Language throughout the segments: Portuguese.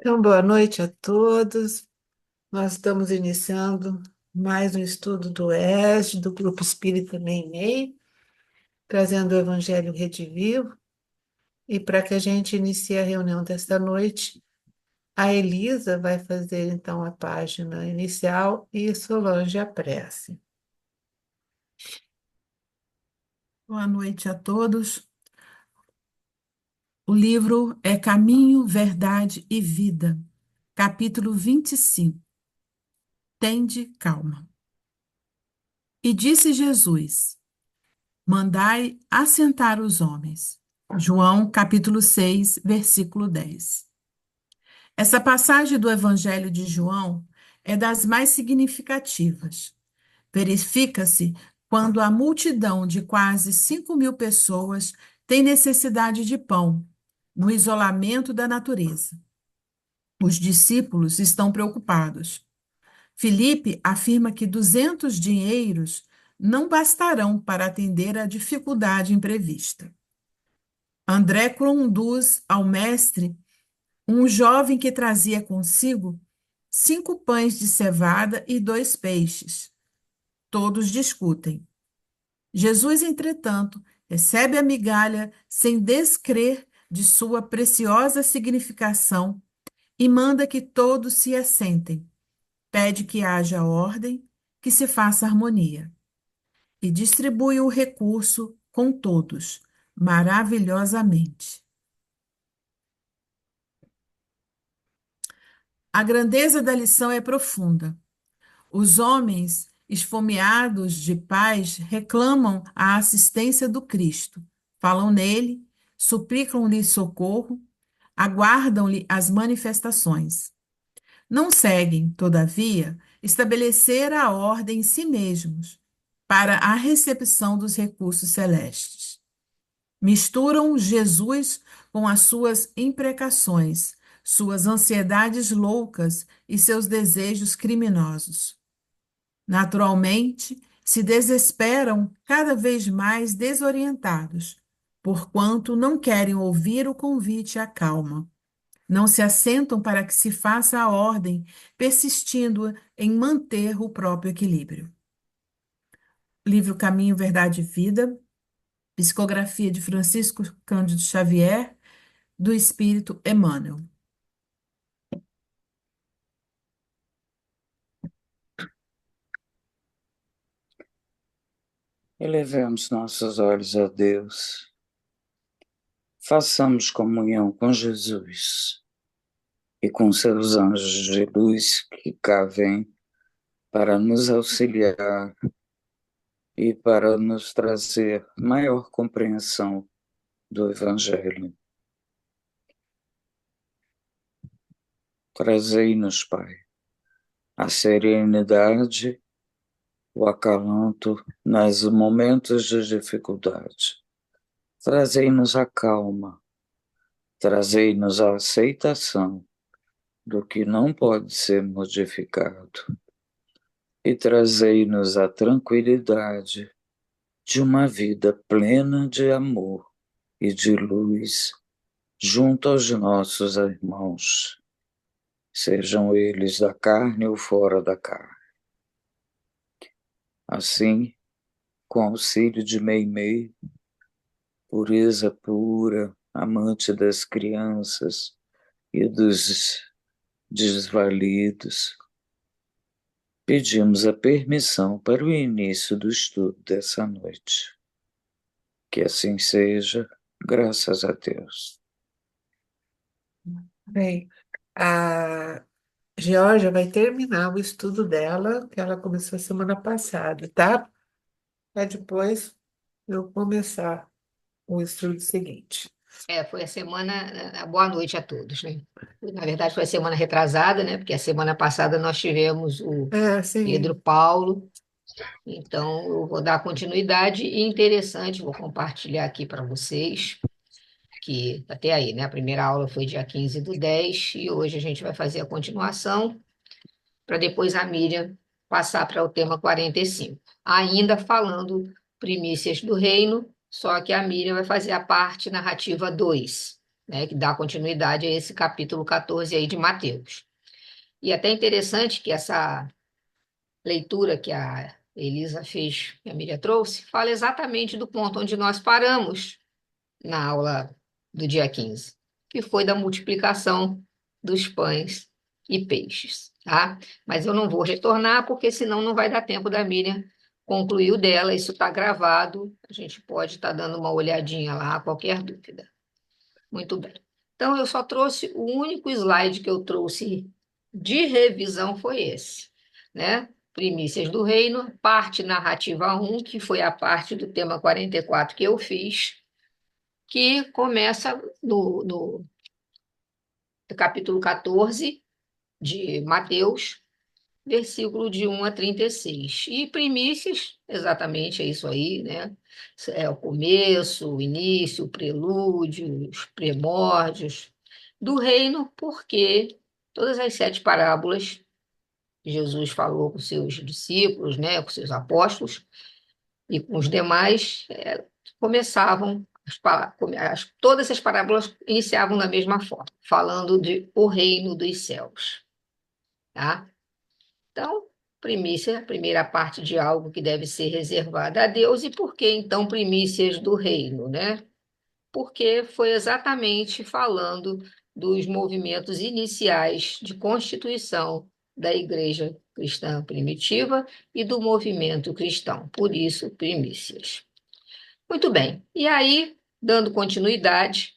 Então, boa noite a todos. Nós estamos iniciando mais um estudo do ESG, do Grupo Espírita Meimei, trazendo o Evangelho Redivivo. E para que a gente inicie a reunião desta noite, a Elisa vai fazer então a página inicial e Solange a prece. Boa noite a todos. O livro é Caminho, Verdade e Vida, capítulo 25. Tende calma. E disse Jesus: Mandai assentar os homens. João, capítulo 6, versículo 10. Essa passagem do Evangelho de João é das mais significativas. Verifica-se quando a multidão de quase 5.000 pessoas tem necessidade de pão, no isolamento da natureza. Os discípulos estão preocupados. Filipe afirma que 200 dinheiros não bastarão para atender à dificuldade imprevista. André conduz ao mestre um jovem que trazia consigo 5 pães de cevada e 2 peixes. Todos discutem. Jesus, entretanto, recebe a migalha sem descrer de sua preciosa significação e manda que todos se assentem. Pede que haja ordem, que se faça harmonia. E distribui o recurso com todos, maravilhosamente. A grandeza da lição é profunda. Os homens, esfomeados de paz, reclamam a assistência do Cristo. Falam nele, suplicam-lhe socorro, aguardam-lhe as manifestações. Não seguem, todavia, estabelecer a ordem em si mesmos para a recepção dos recursos celestes. Misturam Jesus com as suas imprecações, suas ansiedades loucas e seus desejos criminosos. Naturalmente, se desesperam cada vez mais desorientados, porquanto não querem ouvir o convite à calma. Não se assentam para que se faça a ordem, persistindo em manter o próprio equilíbrio. Livro Caminho, Verdade e Vida, psicografia de Francisco Cândido Xavier, do Espírito Emmanuel. Elevemos nossos olhos a Deus. Façamos comunhão com Jesus e com seus anjos de luz que cá vêm para nos auxiliar e para nos trazer maior compreensão do Evangelho. Trazei-nos, Pai, a serenidade, o acalanto nos momentos de dificuldade. Trazei-nos a calma, trazei-nos a aceitação do que não pode ser modificado e trazei-nos a tranquilidade de uma vida plena de amor e de luz junto aos nossos irmãos, sejam eles da carne ou fora da carne. Assim, com auxílio de Meimei, pureza pura, amante das crianças e dos desvalidos, pedimos a permissão para o início do estudo dessa noite. Que assim seja, graças a Deus. Bem, a Georgia vai terminar o estudo dela, que ela começou semana passada, tá? Para depois eu começar o estudo seguinte. Foi a semana. Boa noite a todos, né? Na verdade, foi a semana retrasada, né? Porque a semana passada nós tivemos o Pedro Sim. Paulo. Então, eu vou dar continuidade e interessante, vou compartilhar aqui para vocês, que até aí, né? A primeira aula foi dia 15/10 e hoje a gente vai fazer a continuação para depois a Miriam passar para o tema 45. Ainda falando primícias do reino, só que a Miriam vai fazer a parte narrativa 2. né, que dá continuidade a esse capítulo 14 aí de Mateus. E até interessante que essa leitura que a Elisa fez, que a Miriam trouxe, fala exatamente do ponto onde nós paramos na aula do dia 15, que foi da multiplicação dos pães e peixes, tá? Mas eu não vou retornar, porque senão não vai dar tempo da Miriam concluir o dela, isso está gravado, a gente pode estar dando uma olhadinha lá, qualquer dúvida. Muito bem. Então, eu só trouxe, o único slide que eu trouxe de revisão foi esse, né? Primícias do Reino, parte narrativa 1, que foi a parte do tema 44 que eu fiz, que começa no capítulo 14 de Mateus, versículo de 1 a 36. E primícias, exatamente é isso aí, né? É o começo, o início, o prelúdio, os primórdios do reino, porque todas as 7 parábolas Jesus falou com seus discípulos, né, com seus apóstolos e com os demais, começavam, todas as parábolas iniciavam da mesma forma, falando de o reino dos céus, tá? Então, primícia, primeira parte de algo que deve ser reservada a Deus. E por que, então, primícias do reino, né? Porque foi exatamente falando dos movimentos iniciais de constituição da igreja cristã primitiva e do movimento cristão. Por isso, primícias. Muito bem. E aí, dando continuidade,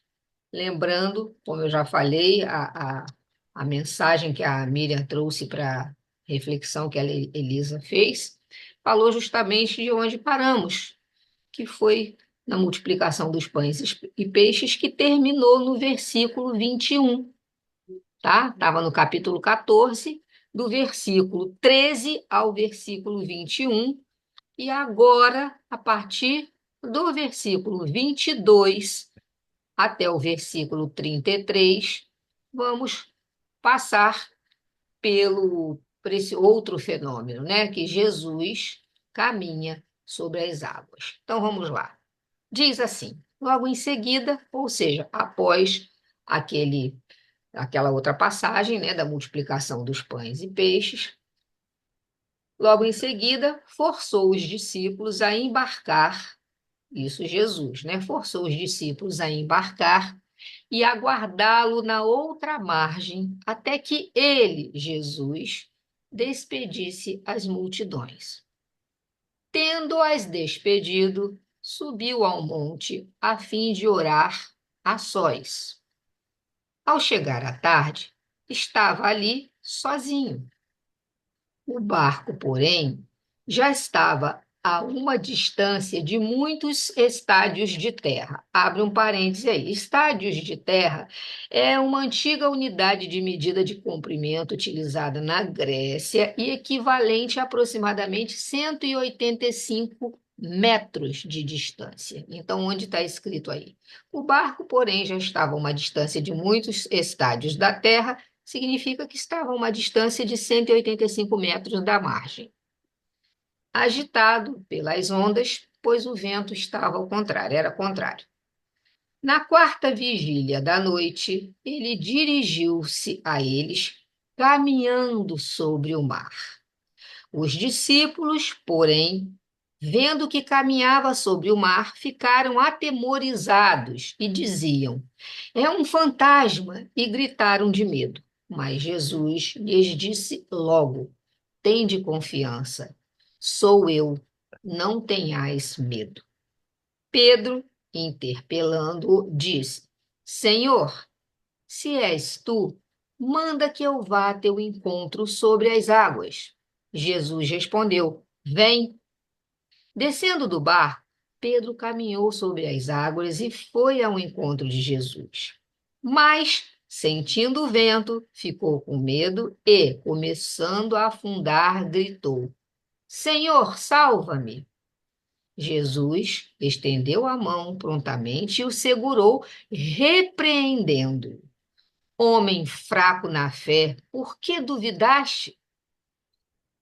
lembrando, como eu já falei, a mensagem que a Miriam trouxe para a reflexão que a Elisa fez, falou justamente de onde paramos, que foi na multiplicação dos pães e peixes, que terminou no versículo 21, tá? Estava no capítulo 14, do versículo 13 ao versículo 21, e agora, a partir do versículo 22 até o versículo 33, vamos passar por esse outro fenômeno, né? Que Jesus caminha sobre as águas. Então vamos lá. Diz assim: logo em seguida, ou seja, após aquela outra passagem, né, da multiplicação dos pães e peixes, logo em seguida, forçou os discípulos a embarcar, isso Jesus, né? Forçou os discípulos a embarcar e aguardá-lo na outra margem, até que ele, Jesus, despedisse as multidões. Tendo-as despedido, subiu ao monte a fim de orar a sós. Ao chegar à tarde, estava ali sozinho. O barco, porém, já estava a uma distância de muitos estádios de terra. Abre um parêntese aí. Estádios de terra é uma antiga unidade de medida de comprimento utilizada na Grécia e equivalente a aproximadamente 185 metros de distância. Então, onde está escrito aí? O barco, porém, já estava a uma distância de muitos estádios da terra, significa que estava a uma distância de 185 metros da margem. Agitado pelas ondas, pois o vento estava ao contrário, era contrário. Na quarta vigília da noite, ele dirigiu-se a eles, caminhando sobre o mar. Os discípulos, porém, vendo que caminhava sobre o mar, ficaram atemorizados e diziam: é um fantasma, e gritaram de medo. Mas Jesus lhes disse logo: tende confiança, sou eu, não tenhais medo. Pedro, interpelando-o, disse: Senhor, se és tu, manda que eu vá a teu encontro sobre as águas. Jesus respondeu: vem. Descendo do barco, Pedro caminhou sobre as águas e foi ao encontro de Jesus. Mas, sentindo o vento, ficou com medo e, começando a afundar, gritou: Senhor, salva-me! Jesus estendeu a mão prontamente e o segurou, repreendendo. Homem fraco na fé, por que duvidaste?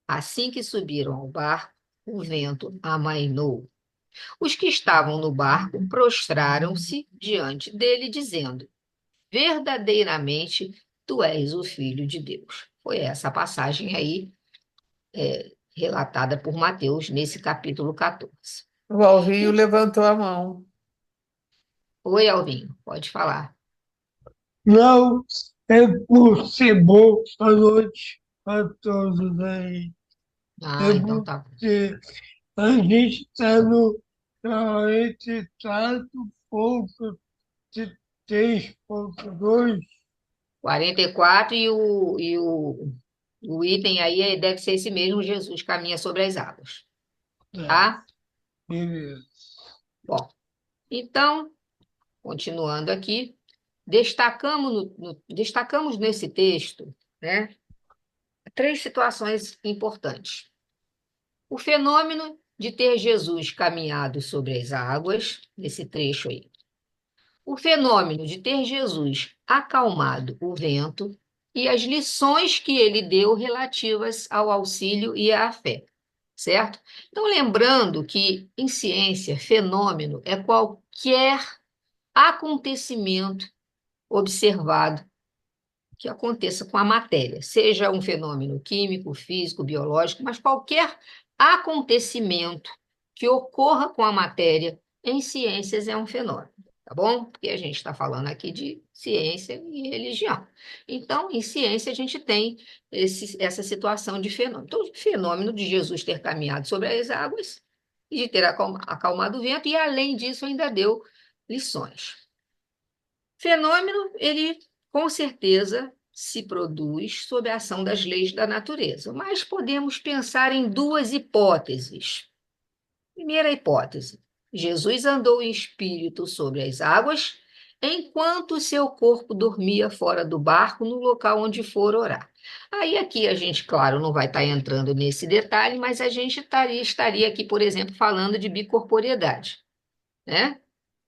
Assim que subiram ao barco, o vento amainou. Os que estavam no barco prostraram-se diante dele, dizendo: verdadeiramente tu és o Filho de Deus. Foi essa passagem aí, relatada por Mateus nesse capítulo 14. O Alvinho levantou a mão. Oi, Alvinho, pode falar. Não é por ser bom à noite a todos aí. Ah, É então tá bom. porque a gente está no 44,3,2. 44 o item aí deve ser esse mesmo, Jesus caminha sobre as águas, tá? Beleza. Bom, então, continuando aqui, destacamos nesse texto, né, três situações importantes. O fenômeno de ter Jesus caminhado sobre as águas, nesse trecho aí. O fenômeno de ter Jesus acalmado o vento e as lições que ele deu relativas ao auxílio e à fé, certo? Então, lembrando que em ciência, fenômeno é qualquer acontecimento observado que aconteça com a matéria, seja um fenômeno químico, físico, biológico, mas qualquer acontecimento que ocorra com a matéria em ciências é um fenômeno, tá bom? Porque a gente está falando aqui de ciência e religião. Então, em ciência, a gente tem essa situação de fenômeno. Então, o fenômeno de Jesus ter caminhado sobre as águas e de ter acalmado o vento, e além disso, ainda deu lições. Fenômeno, ele com certeza se produz sob a ação das leis da natureza, mas podemos pensar em duas hipóteses. Primeira hipótese: Jesus andou em espírito sobre as águas, enquanto seu corpo dormia fora do barco no local onde for orar. Aí aqui a gente, claro, não vai estar entrando nesse detalhe, mas a gente estaria aqui, por exemplo, falando de bicorporiedade, né?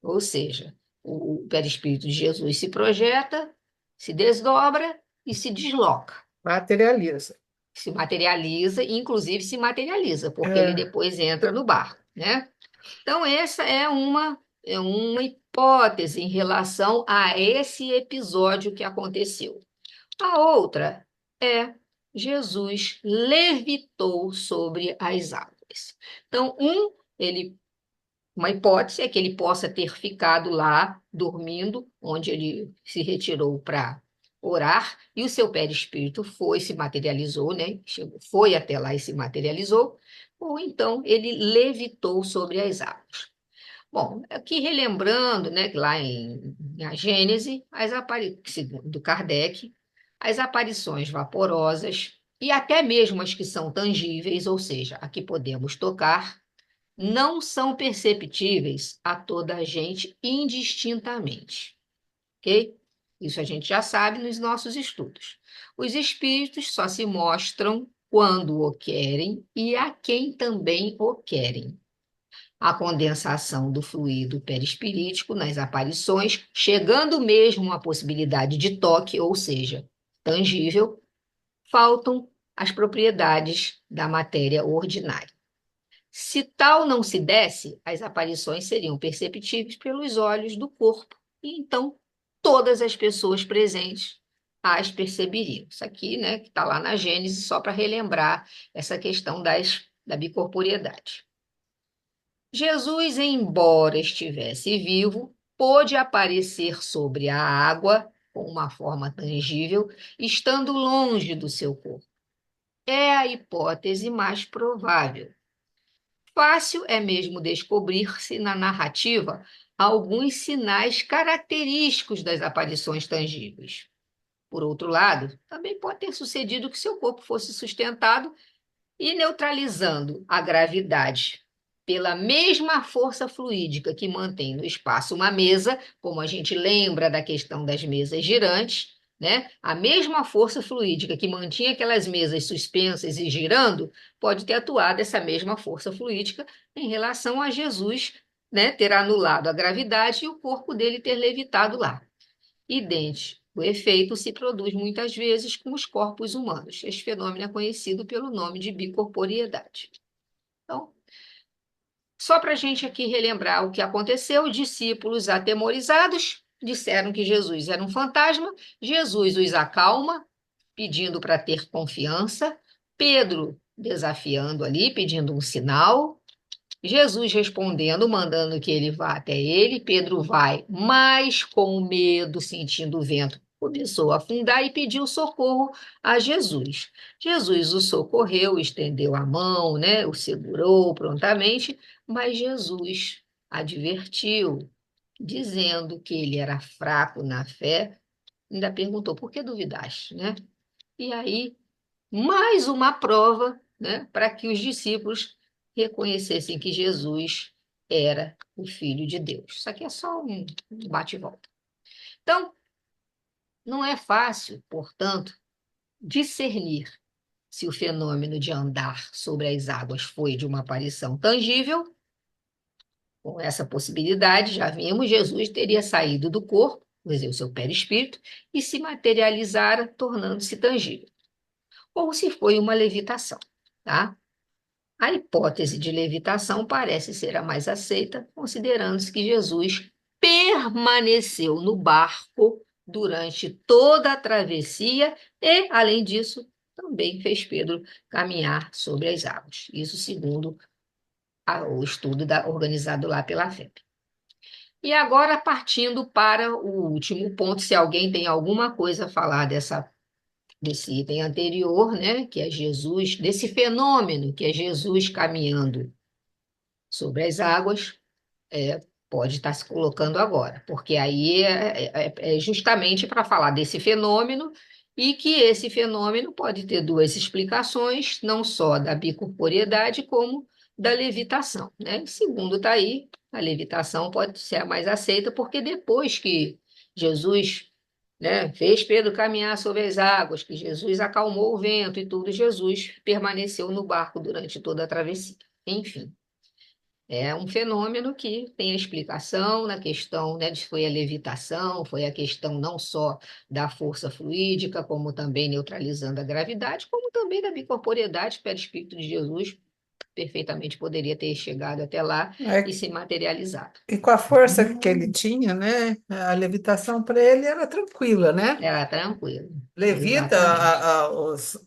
Ou seja, o perispírito de Jesus se projeta, se desdobra e se desloca. Materializa. Se materializa, e inclusive se materializa, porque ele É. depois entra no barco, né? Então, essa é uma hipótese em relação a esse episódio que aconteceu. A outra é Jesus levitou sobre as águas. Então, uma hipótese é que ele possa ter ficado lá dormindo, onde ele se retirou para orar, e o seu perispírito se materializou, né? Foi até lá e se materializou, ou então ele levitou sobre as águas. Bom, aqui relembrando, né, que lá em Gênese, segundo Kardec, as aparições vaporosas e até mesmo as que são tangíveis, ou seja, a que podemos tocar, não são perceptíveis a toda a gente indistintamente, ok? Isso a gente já sabe nos nossos estudos. Os espíritos só se mostram quando o querem e a quem também o querem. A condensação do fluido perispirítico nas aparições, chegando mesmo à possibilidade de toque, ou seja, tangível, faltam as propriedades da matéria ordinária. Se tal não se desse, as aparições seriam perceptíveis pelos olhos do corpo, e então todas as pessoas presentes as perceberiam. Isso aqui, né, que está lá na Gênesis, só para relembrar essa questão da bicorporiedade. Jesus, embora estivesse vivo, pôde aparecer sobre a água com uma forma tangível, estando longe do seu corpo. É a hipótese mais provável. Fácil é mesmo descobrir-se na narrativa alguns sinais característicos das aparições tangíveis. Por outro lado, também pode ter sucedido que seu corpo fosse sustentado e neutralizando a gravidade pela mesma força fluídica que mantém no espaço uma mesa, como a gente lembra da questão das mesas girantes, né? A mesma força fluídica que mantinha aquelas mesas suspensas e girando pode ter atuado essa mesma força fluídica em relação a Jesus, né, ter anulado a gravidade e o corpo dele ter levitado lá. Idêntico. O efeito se produz muitas vezes com os corpos humanos. Este fenômeno é conhecido pelo nome de bicorporiedade. Então, só para a gente aqui relembrar o que aconteceu, discípulos atemorizados disseram que Jesus era um fantasma. Jesus os acalma, pedindo para ter confiança. Pedro desafiando ali, pedindo um sinal. Jesus respondendo, mandando que ele vá até ele. Pedro vai, mas com medo, sentindo o vento, começou a afundar e pediu socorro a Jesus. Jesus o socorreu, estendeu a mão, né? O segurou prontamente, mas Jesus advertiu, dizendo que ele era fraco na fé, ainda perguntou: por que duvidaste, né? E aí, mais uma prova, né, para que os discípulos reconhecessem que Jesus era o Filho de Deus. Isso aqui é só um bate e volta. Então, não é fácil, portanto, discernir se o fenômeno de andar sobre as águas foi de uma aparição tangível. Com essa possibilidade, já vimos, Jesus teria saído do corpo, quer dizer, o seu perispírito, e se materializara, tornando-se tangível. Ou se foi uma levitação, tá? A hipótese de levitação parece ser a mais aceita, considerando-se que Jesus permaneceu no barco durante toda a travessia e, além disso, também fez Pedro caminhar sobre as águas. Isso segundo o estudo organizado lá pela FEB. E agora, partindo para o último ponto, se alguém tem alguma coisa a falar desse item anterior, né, que é Jesus, desse fenômeno que é Jesus caminhando sobre as águas, pode estar se colocando agora, porque aí é justamente para falar desse fenômeno e que esse fenômeno pode ter duas explicações, não só da bicorporeidade, como da levitação, né? Segundo está aí, a levitação pode ser a mais aceita, porque depois que Jesus, né, fez Pedro caminhar sobre as águas, que Jesus acalmou o vento e tudo, Jesus permaneceu no barco durante toda a travessia. Enfim, é um fenômeno que tem a explicação na questão, né, de foi a levitação, foi a questão não só da força fluídica, como também neutralizando a gravidade, como também da bicorporeidade, perispírito de Jesus perfeitamente poderia ter chegado até lá e É, se materializado. e com a força que ele tinha, né? A levitação para ele era tranquila, né? Era tranquilo, Levita, exatamente.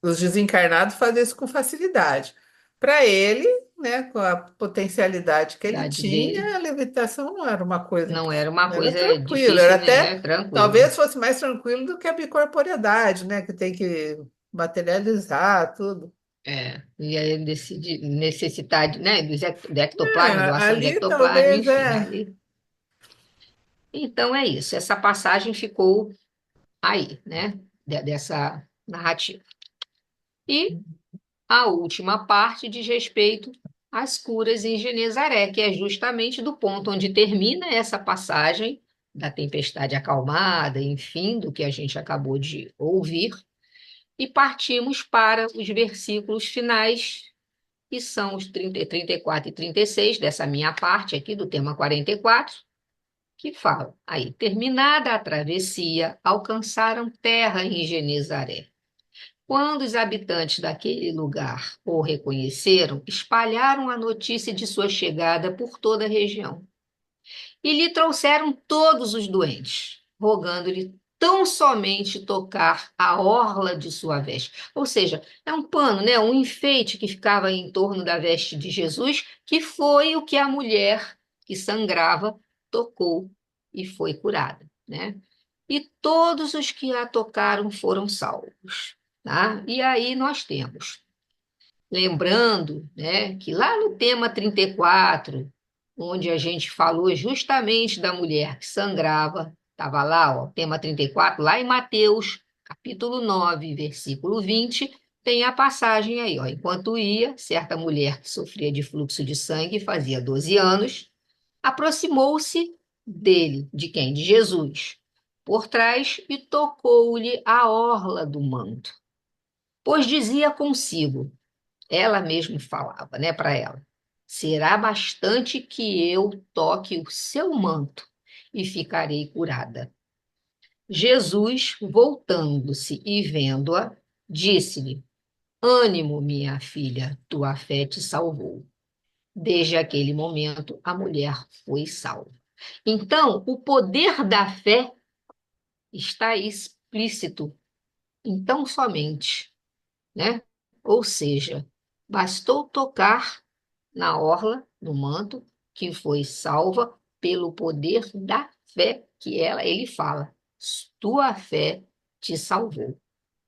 os desencarnados fazem isso com facilidade. Para ele, né, com a potencialidade que A ele idade dele tinha, a levitação não era uma coisa, não era uma era coisa tranquilo, era difícil, né? até, É tranquilo. talvez fosse mais tranquilo do que a bicorporeidade, né, que tem que materializar tudo. E aí necessitar né, do ectoplasma, doação de Ali ectoplasma, talvez enfim, ali. Então é isso, essa passagem ficou aí, né, dessa narrativa. E a última parte diz respeito às curas em Genezaré, que é justamente do ponto onde termina essa passagem da tempestade acalmada, enfim, do que a gente acabou de ouvir, e partimos para os versículos finais, que são os 30, 34 e 36 dessa minha parte aqui do tema 44, que falam aí: terminada a travessia, alcançaram terra em Genezaré. Quando os habitantes daquele lugar o reconheceram, espalharam a notícia de sua chegada por toda a região e lhe trouxeram todos os doentes, rogando-lhe tão somente tocar a orla de sua veste. Ou seja, é um pano, né, um enfeite que ficava em torno da veste de Jesus, que foi o que a mulher que sangrava tocou e foi curada, né? E todos os que a tocaram foram salvos, tá? E aí nós temos, lembrando, né, que lá no tema 34, onde a gente falou justamente da mulher que sangrava, estava lá, ó, tema 34, lá em Mateus, capítulo 9, versículo 20, tem a passagem aí, ó: enquanto ia, certa mulher que sofria de fluxo de sangue, fazia 12 anos, aproximou-se dele, de quem? De Jesus, por trás, e tocou-lhe a orla do manto, pois dizia consigo, ela mesma falava, né, para ela: será bastante que eu toque o seu manto e ficarei curada. Jesus, voltando-se e vendo-a, disse-lhe: ânimo, minha filha, tua fé te salvou. Desde aquele momento, a mulher foi salva. Então, o poder da fé está explícito, então somente, né? Ou seja, bastou tocar na orla do manto, que foi salva pelo poder da fé que ele fala. Tua fé te salvou.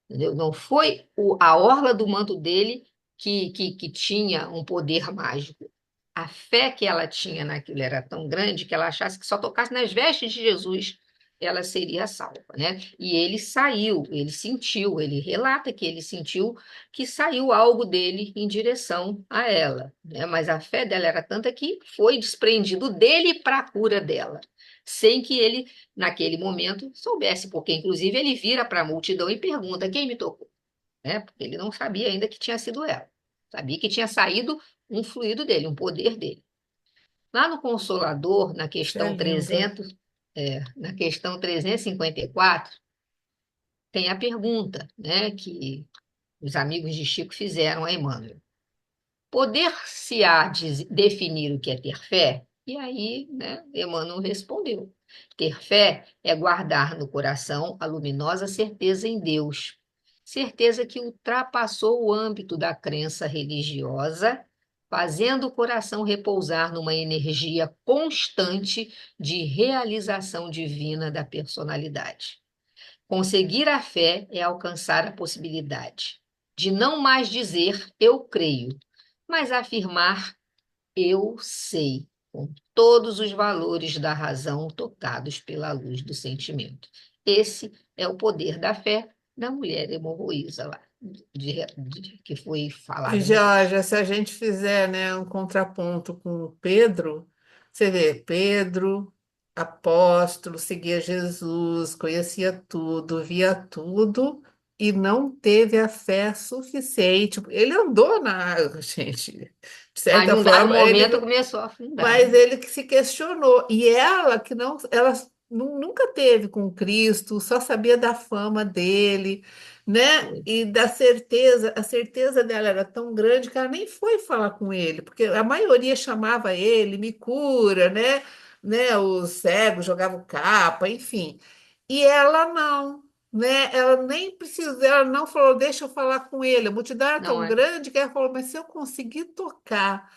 Entendeu? Não foi a orla do manto dele que tinha um poder mágico. A fé que ela tinha naquilo era tão grande que ela achasse que só tocasse nas vestes de Jesus ela seria salva, né? E ele saiu, ele sentiu, ele relata que ele sentiu que saiu algo dele em direção a ela, né? Mas a fé dela era tanta que foi desprendido dele para a cura dela, sem que ele, naquele momento, soubesse, porque inclusive ele vira para a multidão e pergunta: quem me tocou? Né? Porque ele não sabia ainda que tinha sido ela. Sabia que tinha saído um fluido dele, um poder dele. Lá no Consolador, na Isso é questão lindo. 300, na questão 354, tem a pergunta, né, que os amigos de Chico fizeram a Emmanuel. Poder-se-á definir o que é ter fé? E aí, né, Emmanuel respondeu: ter fé é guardar no coração a luminosa certeza em Deus, certeza que ultrapassou o âmbito da crença religiosa, fazendo o coração repousar numa energia constante de realização divina da personalidade. Conseguir a fé é alcançar a possibilidade de não mais dizer eu creio, mas afirmar eu sei, com todos os valores da razão tocados pela luz do sentimento. Esse é o poder da fé da mulher hemorroísa lá, que foi E falada no texto. Georgia, se a gente fizer, né, um contraponto com o Pedro, você vê, Pedro, apóstolo, seguia Jesus, conhecia tudo, via tudo e não teve a fé suficiente. Ele andou na água, gente. De Mas certa num dado forma, momento ele, começou a afundar, mas né? ele que se questionou. E ela que não, ela nunca teve com Cristo, só sabia da fama dele, né? Foi. E da certeza, a certeza dela era tão grande que ela nem foi falar com ele, porque a maioria chamava ele, me cura, né? Né? Os cegos jogavam capa, enfim. E ela não. Né? Ela nem precisou, ela não falou, deixa eu falar com ele. A multidão era Não tão é. grande que ela falou, mas se eu conseguir tocar,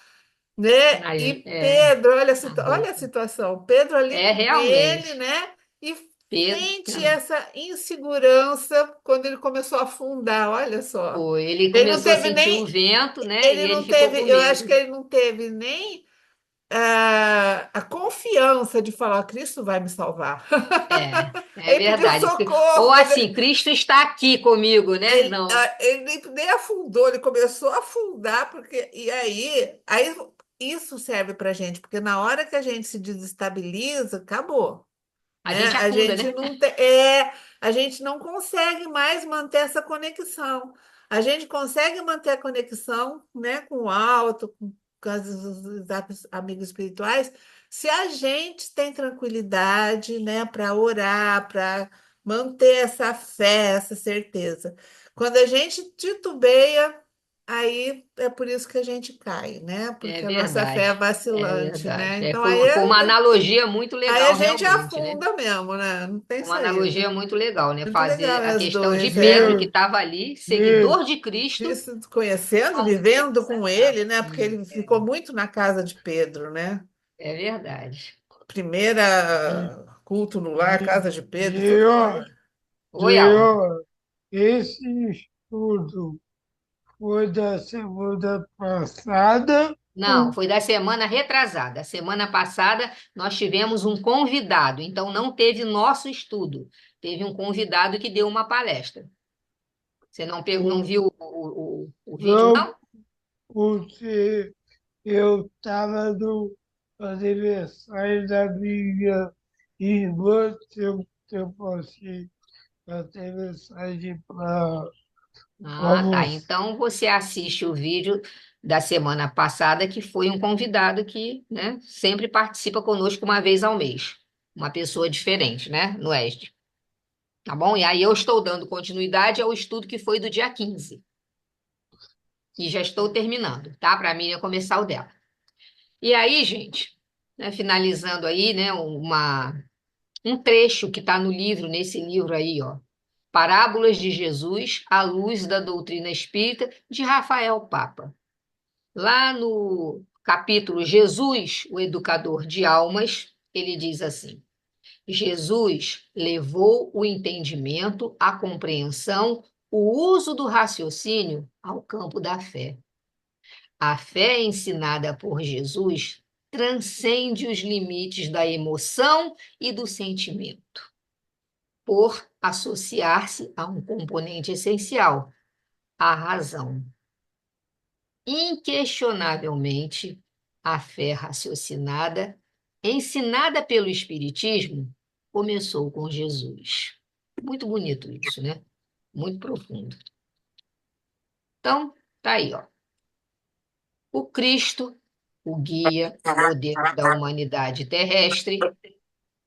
né? E É, Pedro, a olha a roupa. situação, Pedro ali É com ele, realmente. né? E Pedro, sente essa insegurança quando ele começou a afundar, olha só. foi. Ele Ele não começou a teve sentir o nem, vento, né? ele E ele não ficou teve, com eu acho que medo. ele não teve nem a confiança de falar, Cristo vai me salvar. É Ele pediu verdade. Ou socorro, assim, Cristo está aqui comigo, né? Não. ele nem afundou, ele começou a afundar, porque, e aí isso serve para gente, porque na hora que a gente se desestabiliza, acabou, A né? gente afunda, né? A gente não consegue mais manter essa conexão. A gente consegue manter a conexão, né, com o alto, com os amigos espirituais, se a gente tem tranquilidade, né, para orar, para manter essa fé, essa certeza. Quando a gente titubeia, aí é por isso que a gente cai, né? É Porque a nossa fé é verdade. É vacilante, né? verdade. Então Foi uma analogia muito aí legal, a gente realmente, né? afunda mesmo, né? Não tem Uma analogia saída. muito legal, né? Muito Fazer legal a as questão de duas, Pedro, é. que estava ali, Isso, seguidor de Cristo. Cristo conhecendo, Ao- vivendo com ele, né? Porque ele Isso, ficou muito na casa de Pedro, né? é verdade. Primeira culto no lar, casa de Pedro, tudo com George, ele. Oi, Alma. George, esse estudo foi da semana passada. Não, foi da semana retrasada. A semana passada nós tivemos um convidado, então não teve nosso estudo. Teve um convidado que deu uma palestra. Você não viu o vídeo, Não, não? porque eu estava no aniversário da minha irmã, eu passei até mensagem para Ah, tá. você. Então você assiste o vídeo da semana passada, que foi um convidado que, né, sempre participa conosco uma vez ao mês. Uma pessoa diferente, né, no ESD. Tá bom? E aí eu estou dando continuidade ao estudo que foi do dia 15. E já estou terminando, tá? Para mim começar o dela. E aí, gente. né, finalizando aí, né, um trecho que está no livro, nesse livro aí, ó. Parábolas de Jesus à luz da doutrina espírita, de Rafael Papa. Lá no capítulo Jesus, o educador de almas, ele diz assim: Jesus levou o entendimento, a compreensão, o uso do raciocínio ao campo da fé. A fé ensinada por Jesus transcende os limites da emoção e do sentimento, por associar-se a um componente essencial, a razão. Inquestionavelmente, a fé raciocinada, ensinada pelo Espiritismo, começou com Jesus. Muito bonito isso, né? Muito profundo. Então, tá aí, ó. O Cristo, o guia, o modelo da humanidade terrestre,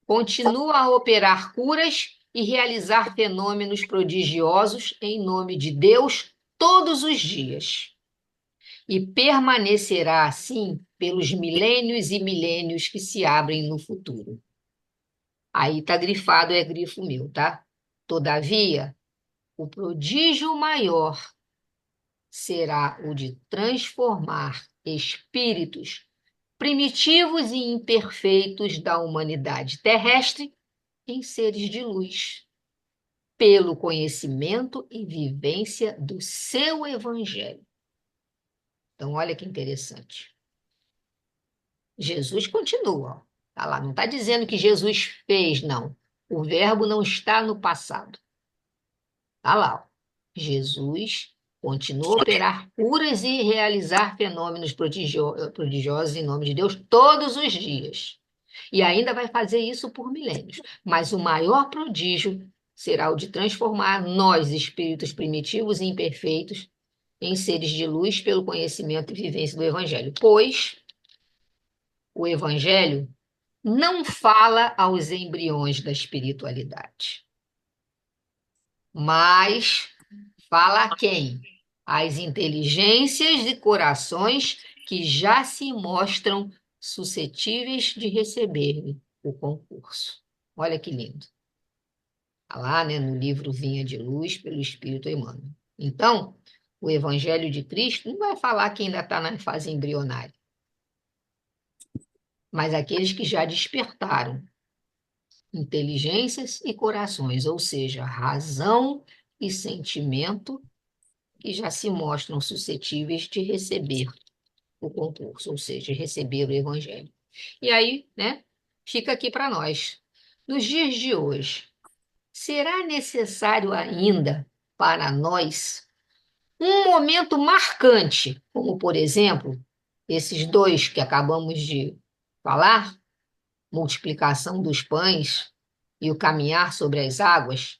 continua a operar curas e realizar fenômenos prodigiosos em nome de Deus todos os dias. E permanecerá assim pelos milênios e milênios que se abrem no futuro. Aí está grifado, é grifo meu, tá? Todavia, o prodígio maior será o de transformar espíritos primitivos e imperfeitos da humanidade terrestre em seres de luz, pelo conhecimento e vivência do seu evangelho. Então, olha que interessante. Jesus continua, ó. Tá lá, não está dizendo que Jesus fez, não. O verbo não está no passado. Tá lá, ó. Jesus continua a operar curas e realizar fenômenos prodigiosos em nome de Deus todos os dias. E ainda vai fazer isso por milênios. Mas o maior prodígio será o de transformar nós, espíritos primitivos e imperfeitos, em seres de luz pelo conhecimento e vivência do Evangelho. Pois o Evangelho não fala aos embriões da espiritualidade, mas fala a quem? Às inteligências e corações que já se mostram suscetíveis de receber o concurso. Olha que lindo. Está lá, né, no livro Vinha de Luz, pelo Espírito Emmanuel. Então, o Evangelho de Cristo não vai falar quem ainda está na fase embrionária, mas aqueles que já despertaram inteligências e corações, ou seja, razão e sentimento que já se mostram suscetíveis de receber o concurso, ou seja, receber o evangelho. E aí, né, fica aqui para nós. Nos dias de hoje, será necessário ainda para nós um momento marcante, como, por exemplo, esses dois que acabamos de falar, multiplicação dos pães e o caminhar sobre as águas,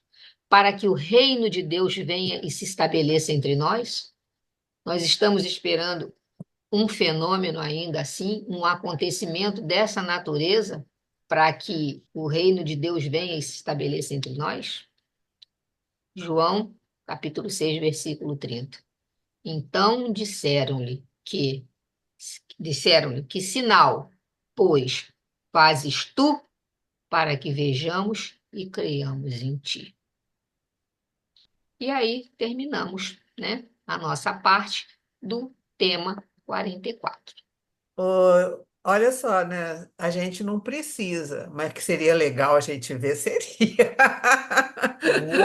para que o reino de Deus venha e se estabeleça entre nós? Nós estamos esperando um fenômeno ainda assim, um acontecimento dessa natureza, para que o reino de Deus venha e se estabeleça entre nós? João, capítulo 6, versículo 30. Então disseram-lhe que sinal, pois, fazes tu para que vejamos e creiamos em ti. E aí terminamos, né, a nossa parte do tema 44. Olha só, né? A gente não precisa, mas que seria legal a gente ver, seria.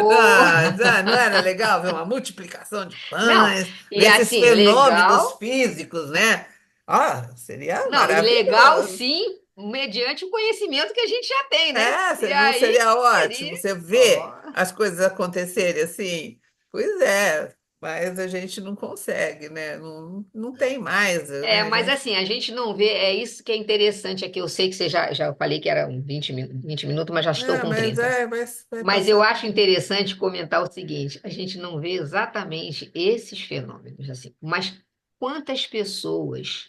Oh! Não era legal ver uma multiplicação de Não, pães, e ver esses assim, fenômenos legal, físicos, né? Ah, seria não, e legal maravilhoso. sim, mediante o conhecimento que a gente já tem, né? É, E não aí seria ótimo seria, você ó. ver as coisas acontecerem assim? Pois é, mas a gente não consegue, né? Não, não tem mais, É, né? A mas gente. assim, a gente não vê, é isso que é interessante aqui. Eu sei que você já falei que era 20 minutos, mas já estou É, com mas 30. vai Mas eu passar. acho interessante comentar o seguinte: a gente não vê exatamente esses fenômenos, assim, mas quantas pessoas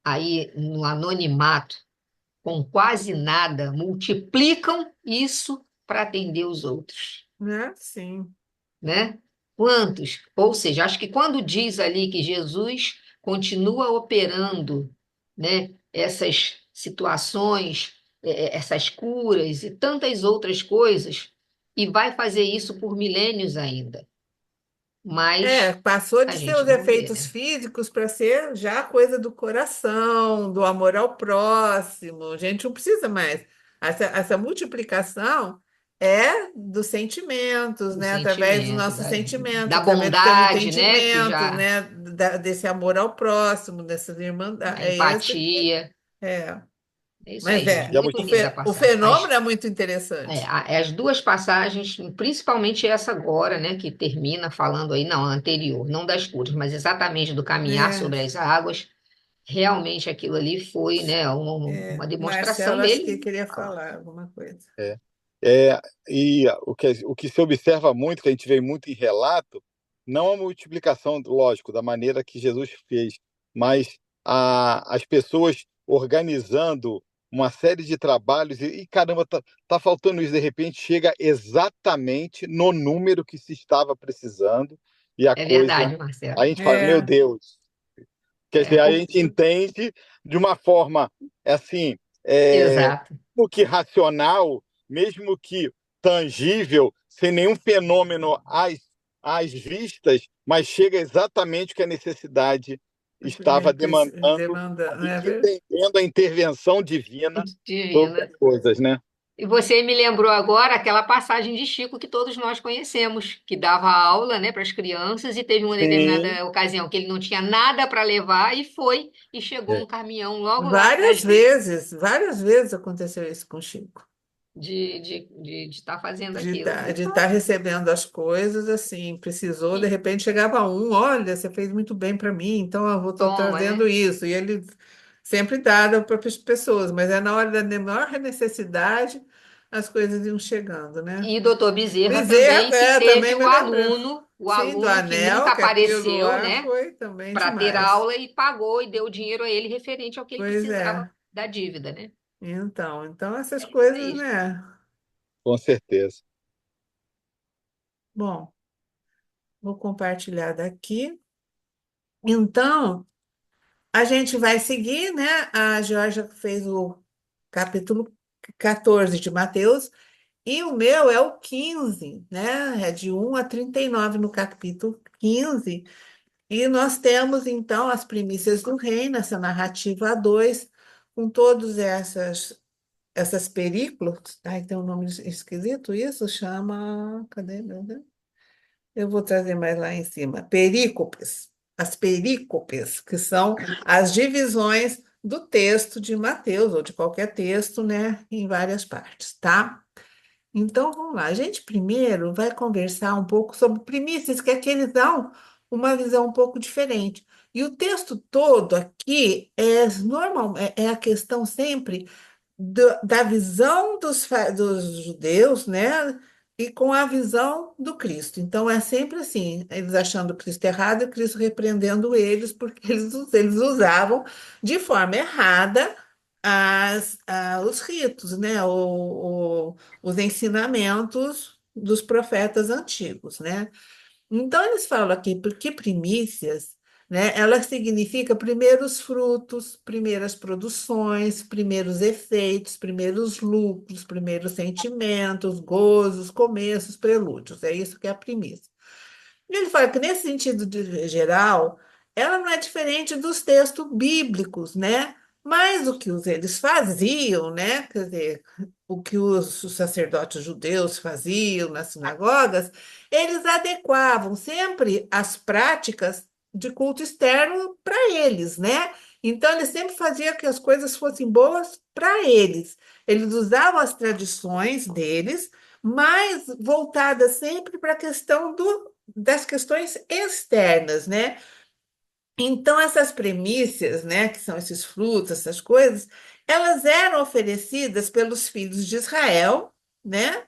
aí no anonimato, com quase nada, multiplicam isso para atender os outros, Né? Sim. né? Quantos? Ou seja, acho que quando diz ali que Jesus continua operando, né, essas situações, essas curas e tantas outras coisas, e vai fazer isso por milênios ainda. Mas Passou a de ser gente os não vê, efeitos né? físicos para ser já coisa do coração, do amor ao próximo. A gente não precisa mais. Essa multiplicação é dos sentimentos, Do né? Através dos sentimento, nossos sentimentos, da através do seu bondade, né? Que entendimento, já né? Desse amor ao próximo, dessas da irmandades. É esse que empatia. é. É isso Mas aí, gente. E é Muito muito linda a o passagem. fenômeno é muito interessante. As duas passagens, principalmente essa agora, né, que termina falando aí, não, a anterior, não das curas, mas exatamente do caminhar É, sobre as águas, realmente aquilo ali foi, né, uma demonstração Marcelo, acho que dele. queria falar alguma coisa. é, é, e o que se observa muito, que a gente vê muito em relato, não a multiplicação, lógico, da maneira que Jesus fez, mas as pessoas organizando uma série de trabalhos caramba, tá faltando isso, de repente chega exatamente no número que se estava precisando e a É coisa, verdade, Marcelo. a gente fala, meu É, Deus, quer É, dizer, a gente entende de uma forma assim, exato. mesmo que racional, mesmo que tangível, sem nenhum fenômeno às vistas, mas chega exatamente o que a necessidade estava demandando, a demandando, não é gente verdade? entendendo a intervenção divina sobre Divina. as coisas, né? E você me lembrou agora aquela passagem de Chico que todos nós conhecemos, que dava aula, né, para as crianças e teve uma Sim, determinada ocasião que ele não tinha nada para levar e foi e chegou um é, caminhão logo lá atrás dele Várias vezes aconteceu isso com o Chico. de estar fazendo De aquilo. estar recebendo as coisas assim, precisou, de E repente chegava um, olha, você fez muito bem para mim, então eu vou estar toma, trazendo né? isso. E ele sempre dava para as pessoas, mas é na hora da maior necessidade as coisas iam chegando, né? E doutor Bezerra Bezerra, também, que teve também me lembrou. o Sim, do aluno que anel, nunca que aquilo apareceu, lá né, foi também para ter demais. aula e pagou e deu dinheiro a ele referente ao que ele Pois precisava é. da dívida, né? Então essas É isso coisas, aí. né? com certeza. Bom, vou compartilhar daqui. Então, a gente vai seguir, né? A Georgia fez o capítulo 14 de Mateus, e o meu é o 15, né? É de 1 a 39 no capítulo 15. E nós temos, então, as primícias do reino, essa narrativa a dois, com todas essas perícolas. Ai, tem um nome esquisito isso, chama. Cadê, meu Deus? Eu vou trazer mais lá em cima. Perícopes. As perícopes, que são as divisões do texto de Mateus, ou de qualquer texto, né, em várias partes, tá? Então, vamos lá. A gente primeiro vai conversar um pouco sobre primícias, que aqui eles dão uma visão um pouco diferente. E o texto todo aqui é a questão sempre da visão dos judeus, né? E com a visão do Cristo. Então, é sempre assim, eles achando o Cristo errado e Cristo repreendendo eles, porque eles usavam de forma errada os ritos, né? Os ensinamentos dos profetas antigos, né? Então, eles falam aqui, porque primícias, né, ela significa primeiros frutos, primeiras produções, primeiros efeitos, primeiros lucros, primeiros sentimentos, gozos, começos, prelúdios. É isso que é a primícia. E ele fala que, nesse sentido geral, ela não é diferente dos textos bíblicos, né? Mas o que eles faziam, né? Quer dizer, o que os sacerdotes judeus faziam nas sinagogas, eles adequavam sempre as práticas de culto externo para eles, né? Então, eles sempre faziam que as coisas fossem boas para eles. Eles usavam as tradições deles, mas voltadas sempre para a questão das questões externas, né? Então, essas premissas, né, que são esses frutos, essas coisas, elas eram oferecidas pelos filhos de Israel, né?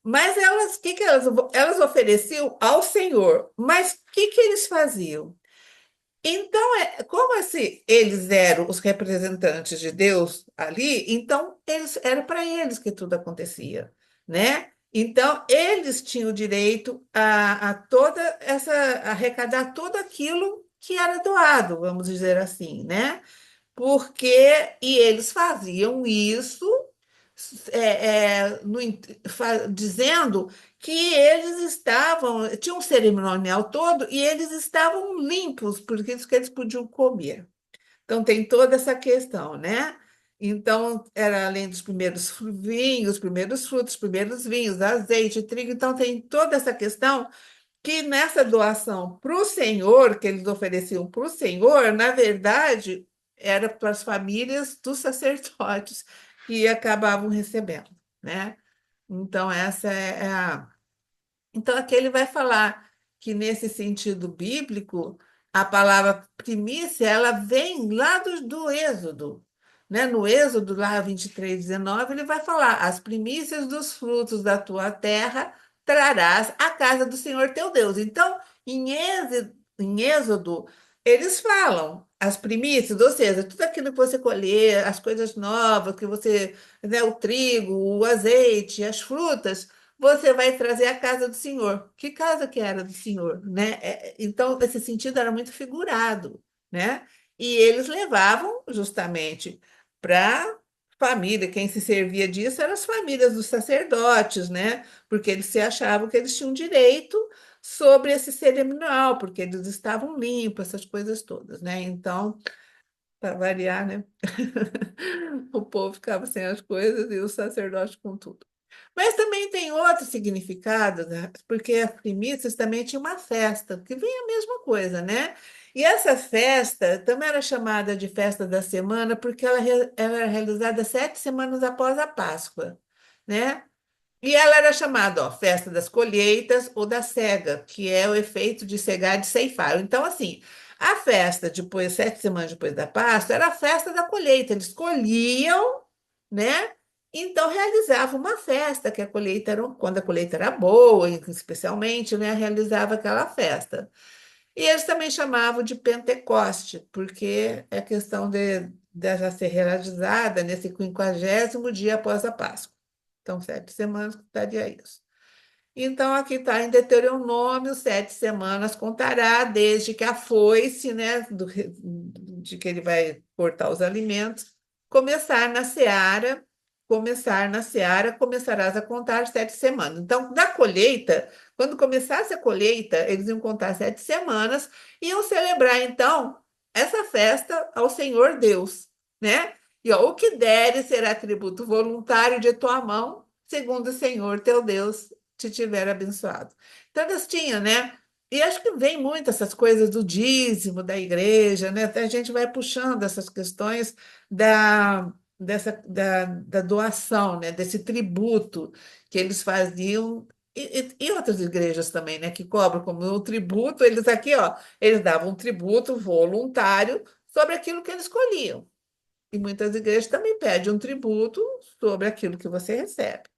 Mas elas, o que que elas ofereciam ao Senhor? Mas o que que eles faziam? Então, como assim, eles eram os representantes de Deus ali, então era para eles que tudo acontecia, né? Então, eles tinham o direito a toda essa, a arrecadar tudo aquilo que era doado, vamos dizer assim, né? e eles faziam isso dizendo que eles estavam, tinha um cerimonial todo e eles estavam limpos, porque isso que eles podiam comer. Então, tem toda essa questão, né? Então, era além dos primeiros vinhos, primeiros frutos, primeiros vinhos, azeite, trigo. Então, tem toda essa questão que nessa doação para o Senhor, que eles ofereciam para o Senhor, na verdade, era para as famílias dos sacerdotes que acabavam recebendo, né? Então, essa é a então, aqui ele vai falar que, nesse sentido bíblico, a palavra primícia ela vem lá do Êxodo. Né? No Êxodo, lá 23:19, ele vai falar: as primícias dos frutos da tua terra trarás à casa do Senhor teu Deus. Então, em Êxodo, eles falam as primícias, ou seja, tudo aquilo que você colher, as coisas novas, que você, né, o trigo, o azeite, as frutas você vai trazer a casa do Senhor. Que casa que era do Senhor, né? Então, esse sentido era muito figurado, né? E eles levavam justamente para família, quem se servia disso eram as famílias dos sacerdotes, né? Porque eles se achavam que eles tinham direito sobre esse cerimonial, porque eles estavam limpos, essas coisas todas, né? Então, para variar, né? O povo ficava sem as coisas e o sacerdote com tudo. Mas também tem outro significado, né? Porque as primícias também tinha uma festa, que vem a mesma coisa, né? E essa festa também era chamada de festa da semana, porque ela era realizada 7 semanas após a Páscoa, né? E ela era chamada, ó, festa das colheitas ou da cega, que é o efeito de cegar e de ceifar. Então, assim, a festa depois, 7 semanas depois da Páscoa, era a festa da colheita. Eles colhiam, né? Então realizava uma festa, que a colheita era, quando a colheita era boa, especialmente, né, realizava aquela festa. E eles também chamavam de Pentecoste, porque é questão de ela ser realizada nesse 50º dia após a Páscoa. Então, 7 semanas daria isso. Então, aqui está em Deuteronômio, 7 semanas contará, desde que a foice, né, de que ele vai cortar os alimentos, começar na seara, começarás a contar 7 semanas. Então, da colheita, quando começasse a colheita, eles iam contar 7 semanas e iam celebrar, então, essa festa ao Senhor Deus, né? E ó, o que deres será tributo voluntário de tua mão, segundo o Senhor teu Deus te tiver abençoado. Então, eles tinham, né? E acho que vem muito essas coisas do dízimo da igreja, né? Até a gente vai puxando essas questões da doação, né? Desse tributo que eles faziam. E outras igrejas também, né? Que cobram como o tributo, eles aqui, ó, eles davam um tributo voluntário sobre aquilo que eles colhiam. E muitas igrejas também pedem um tributo sobre aquilo que você recebe.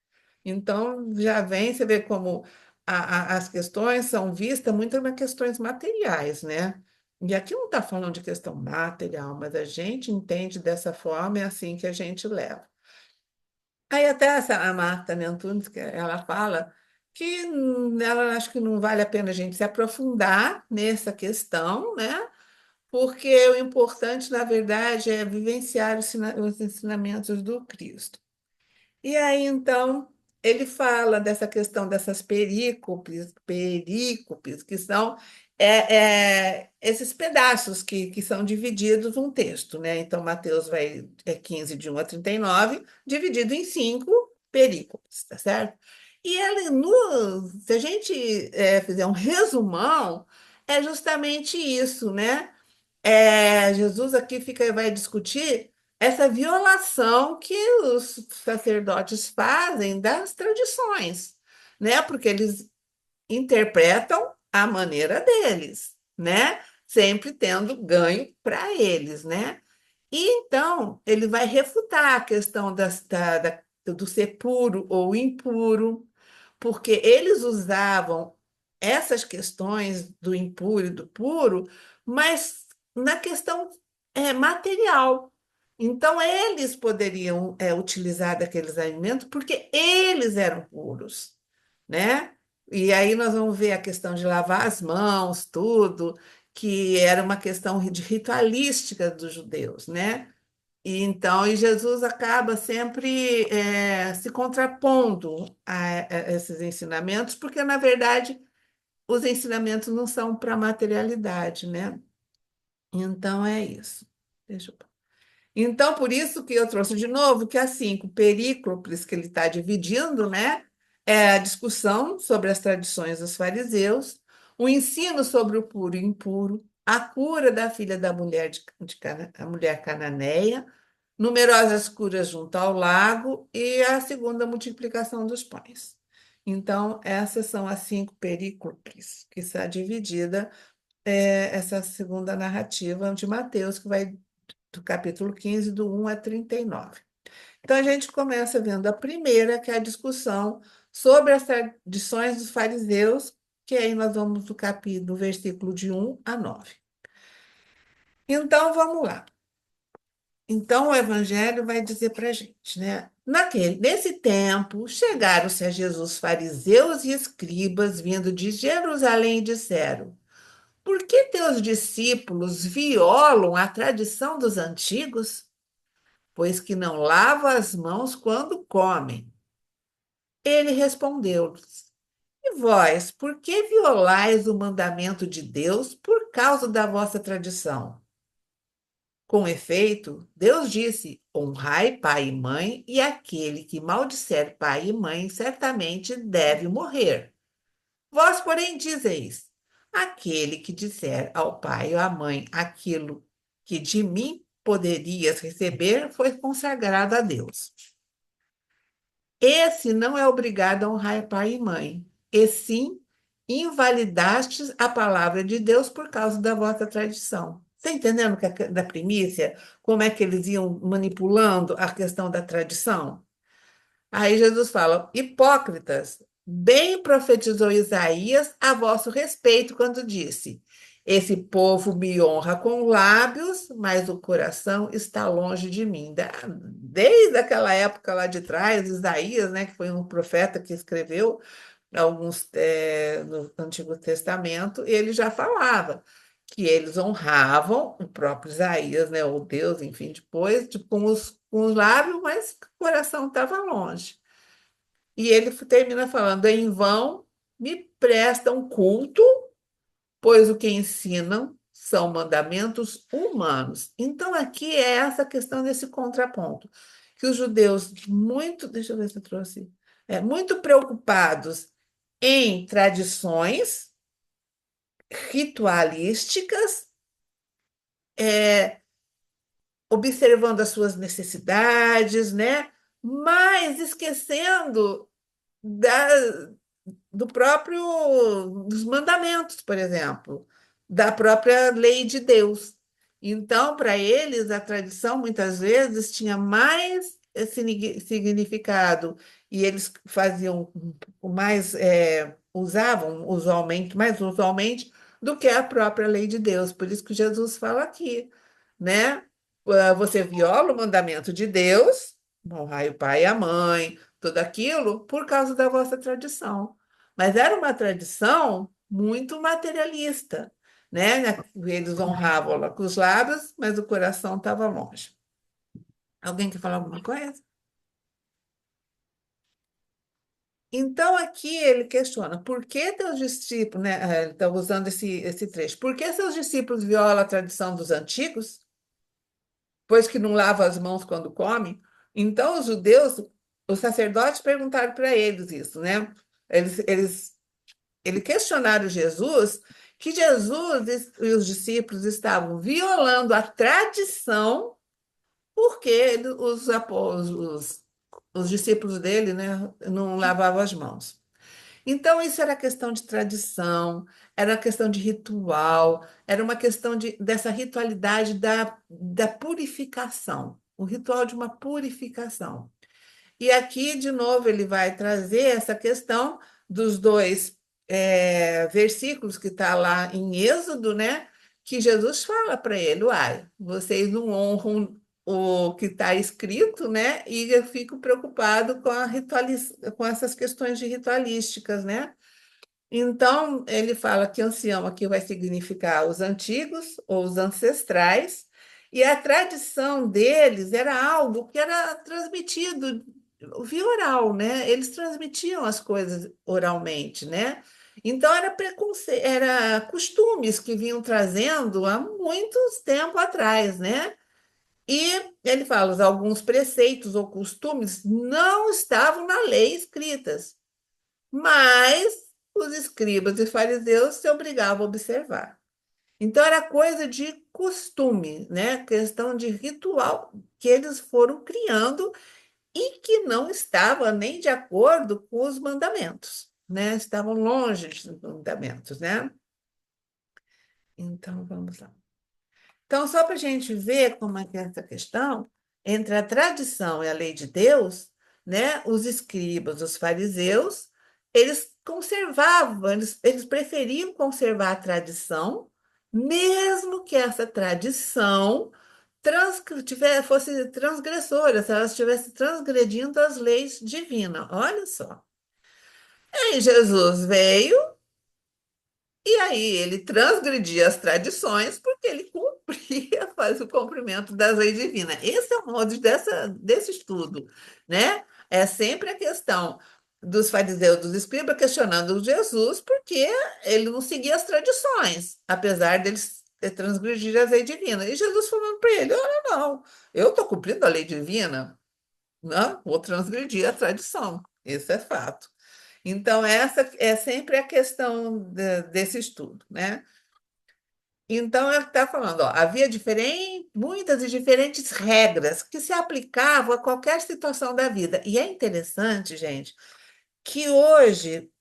Então, já vem, você vê como as questões são vistas muito nas questões materiais, né? E aqui não está falando de questão material, mas a gente entende dessa forma, é assim que a gente leva. Aí até a Marta, né, Antunes, que ela fala que ela acha que não vale a pena a gente se aprofundar nessa questão, né? Porque o importante, na verdade, é vivenciar os ensinamentos do Cristo. E aí, então, ele fala dessa questão dessas perícopes, que são esses pedaços que são divididos num texto, né? Então, Mateus vai 15, de 1 a 39, dividido em 5 perícopes, tá certo? E ele, se a gente fizer um resumão, é justamente isso, né? Jesus aqui vai discutir essa violação que os sacerdotes fazem das tradições, né? Porque eles interpretam a maneira deles, né? Sempre tendo ganho para eles, né? E então ele vai refutar a questão do ser puro ou impuro, porque eles usavam essas questões do impuro e do puro, mas na questão material. Então, eles poderiam utilizar daqueles alimentos porque eles eram puros, né? E aí nós vamos ver a questão de lavar as mãos, tudo, que era uma questão de ritualística dos judeus, né? E Jesus acaba sempre se contrapondo a esses ensinamentos, porque, na verdade, os ensinamentos não são para a materialidade, né? Então, é isso. Deixa eu... Então, por isso que eu trouxe de novo que as 5 períclopes que ele está dividindo, né, é a discussão sobre as tradições dos fariseus, o ensino sobre o puro e impuro, a cura da filha da mulher a mulher cananeia, numerosas curas junto ao lago e a segunda multiplicação dos pães. Então, essas são as 5 períclopes que está dividida essa segunda narrativa de Mateus, que vai do capítulo 15, do 1 a 39. Então, a gente começa vendo a primeira, que é a discussão sobre as tradições dos fariseus, que aí nós vamos do versículo de 1 a 9. Então, vamos lá. Então, o Evangelho vai dizer para a gente, né? Nesse tempo, chegaram-se a Jesus fariseus e escribas vindo de Jerusalém e disseram: Por que teus discípulos violam a tradição dos antigos? Pois que não lavam as mãos quando comem. Ele respondeu-lhes: E vós, por que violais o mandamento de Deus por causa da vossa tradição? Com efeito, Deus disse: Honrai pai e mãe, e aquele que maldisser pai e mãe certamente deve morrer. Vós, porém, dizeis: Aquele que disser ao pai ou à mãe aquilo que de mim poderias receber foi consagrado a Deus. Esse não é obrigado a honrar pai e mãe, e sim invalidastes a palavra de Deus por causa da vossa tradição. Está entendendo da primícia? Como é que eles iam manipulando a questão da tradição? Aí Jesus fala: Hipócritas, bem profetizou Isaías a vosso respeito quando disse: Esse povo me honra com lábios, mas o coração está longe de mim. Desde aquela época lá de trás, Isaías, né, que foi um profeta que escreveu alguns no Antigo Testamento, ele já falava que eles honravam o próprio Isaías, né, ou Deus, enfim, depois, com os lábios, mas o coração estava longe. E ele termina falando: em vão me prestam culto, pois o que ensinam são mandamentos humanos. Então, aqui é essa questão desse contraponto, que os judeus, deixa eu ver se eu trouxe, muito preocupados em tradições ritualísticas, observando as suas necessidades, né? Mas esquecendo da, dos mandamentos, por exemplo, da própria lei de Deus. Então, para eles, a tradição muitas vezes tinha mais significado e eles faziam mais, usavam usualmente, mais usualmente, do que a própria lei de Deus. Por isso que Jesus fala aqui, né? Você viola o mandamento de Deus, honrai o pai e a mãe, tudo aquilo, por causa da vossa tradição. Mas era uma tradição muito materialista, né? Eles honravam lá com os lábios, mas o coração estava longe. Alguém quer falar alguma coisa? Então, aqui ele questiona por que teus discípulos, né? Ele está usando esse trecho, por que seus discípulos violam a tradição dos antigos, pois que não lavam as mãos quando comem? Então, os judeus, os sacerdotes perguntaram para eles isso, né? Eles questionaram Jesus, que Jesus e os discípulos estavam violando a tradição, porque os discípulos dele, né, não lavavam as mãos. Então, isso era questão de tradição, era questão de ritual, era uma questão dessa ritualidade da purificação, o ritual de uma purificação. E aqui, de novo, ele vai trazer essa questão dos dois versículos que está lá em Êxodo, né? Que Jesus fala para ele: Uai, vocês não honram o que está escrito, né? E eu fico preocupado com essas questões de ritualísticas, né? Então, ele fala que ancião aqui vai significar os antigos ou os ancestrais, E a tradição deles era algo que era transmitido via oral, né? Eles transmitiam as coisas oralmente, né? Então era costumes que vinham trazendo há muitos tempo atrás, né? E ele fala, alguns preceitos ou costumes não estavam na lei escritas, mas os escribas e fariseus se obrigavam a observar. Então, era coisa de costume, né? Questão de ritual que eles foram criando e que não estava nem de acordo com os mandamentos, né? Estavam longe dos mandamentos, né? Então, vamos lá. Então, só para a gente ver como é que é essa questão, entre a tradição e a lei de Deus, né, os escribas, os fariseus, eles conservavam, eles preferiam conservar a tradição, mesmo que essa tradição fosse transgressora, se ela estivesse transgredindo as leis divinas. Olha só. Aí Jesus veio e aí ele transgredia as tradições porque ele cumpria, faz o cumprimento das leis divinas. Esse é o modo desse estudo, né? É sempre a questão dos fariseus, dos escribas, questionando Jesus porque ele não seguia as tradições, apesar deles transgredir as leis divinas. E Jesus falando para ele, olha, não, eu estou cumprindo a lei divina, não vou transgredir a tradição. Isso é fato. Então, essa é sempre a questão desse estudo, né? Então, ele está falando, ó, havia muitas e diferentes regras que se aplicavam a qualquer situação da vida. E é interessante, gente, que hoje,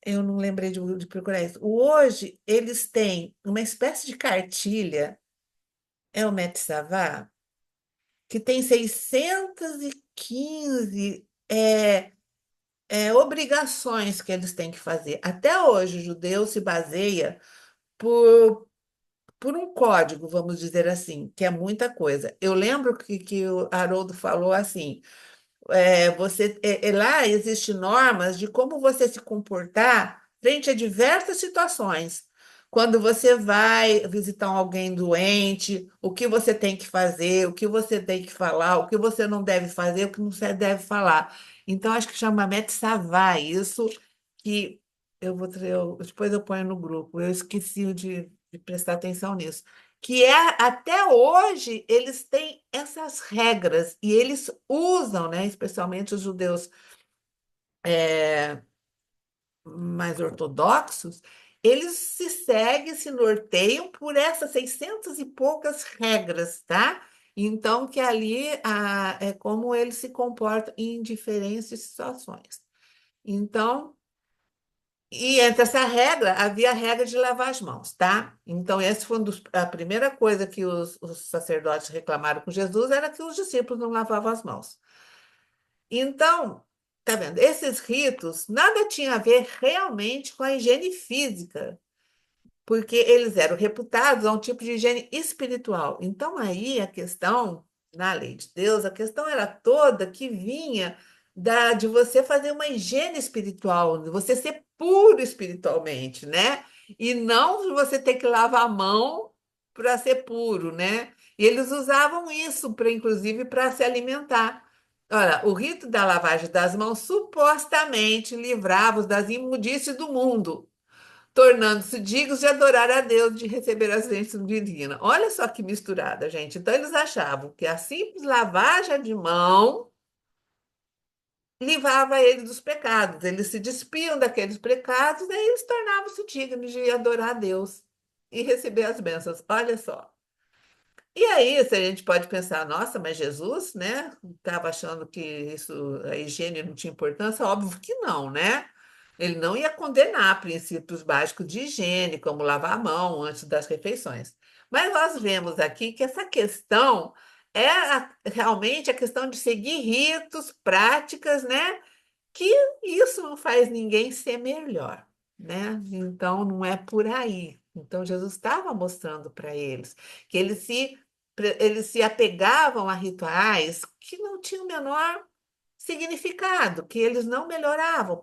eu não lembrei de procurar isso, hoje eles têm uma espécie de cartilha, é o Metsavá, que tem 615 obrigações que eles têm que fazer. Até hoje, o judeu se baseia por, por um código, vamos dizer assim, que é muita coisa. Eu lembro que o Haroldo falou assim: lá existem normas de como você se comportar frente a diversas situações. Quando você vai visitar alguém doente, o que você tem que fazer, o que você tem que falar, o que você não deve fazer, o que você deve falar. Então, acho que chama Mete Savai, isso que depois eu ponho no grupo, eu esqueci de prestar atenção nisso que até hoje eles têm essas regras e eles usam, né, especialmente os judeus mais ortodoxos, eles se seguem, se norteiam por essas 600 e poucas regras, tá? Então, que ali é como eles se comportam em diferentes situações. Então, e entre essa regra, havia a regra de lavar as mãos, tá? Então, essa foi a primeira coisa que os sacerdotes reclamaram com Jesus, era que os discípulos não lavavam as mãos. Então, tá vendo? Esses ritos nada tinha a ver realmente com a higiene física, porque eles eram reputados a um tipo de higiene espiritual. Então, aí a questão, na lei de Deus, a questão era toda que vinha de você fazer uma higiene espiritual, de você ser puro espiritualmente, né? E não de você ter que lavar a mão para ser puro, né? E eles usavam isso, inclusive, para se alimentar. Olha, o rito da lavagem das mãos supostamente livrava-os das imundícies do mundo, tornando-se dignos de adorar a Deus, de receber as bênçãos divinas. Olha só que misturada, gente. Então, eles achavam que a simples lavagem de mão livrava eles dos pecados. Eles se despiam daqueles pecados e aí eles tornavam-se dignos de adorar a Deus e receber as bênçãos. Olha só. E aí, se a gente pode pensar, nossa, mas Jesus, né, estava achando que a higiene não tinha importância? Óbvio que não, né? Ele não ia condenar princípios básicos de higiene, como lavar a mão antes das refeições. Mas nós vemos aqui que essa questão realmente a questão de seguir ritos, práticas, né? Que isso não faz ninguém ser melhor, né? Então não é por aí. Então Jesus estava mostrando para eles que eles se apegavam a rituais que não tinham o menor significado, que eles não melhoravam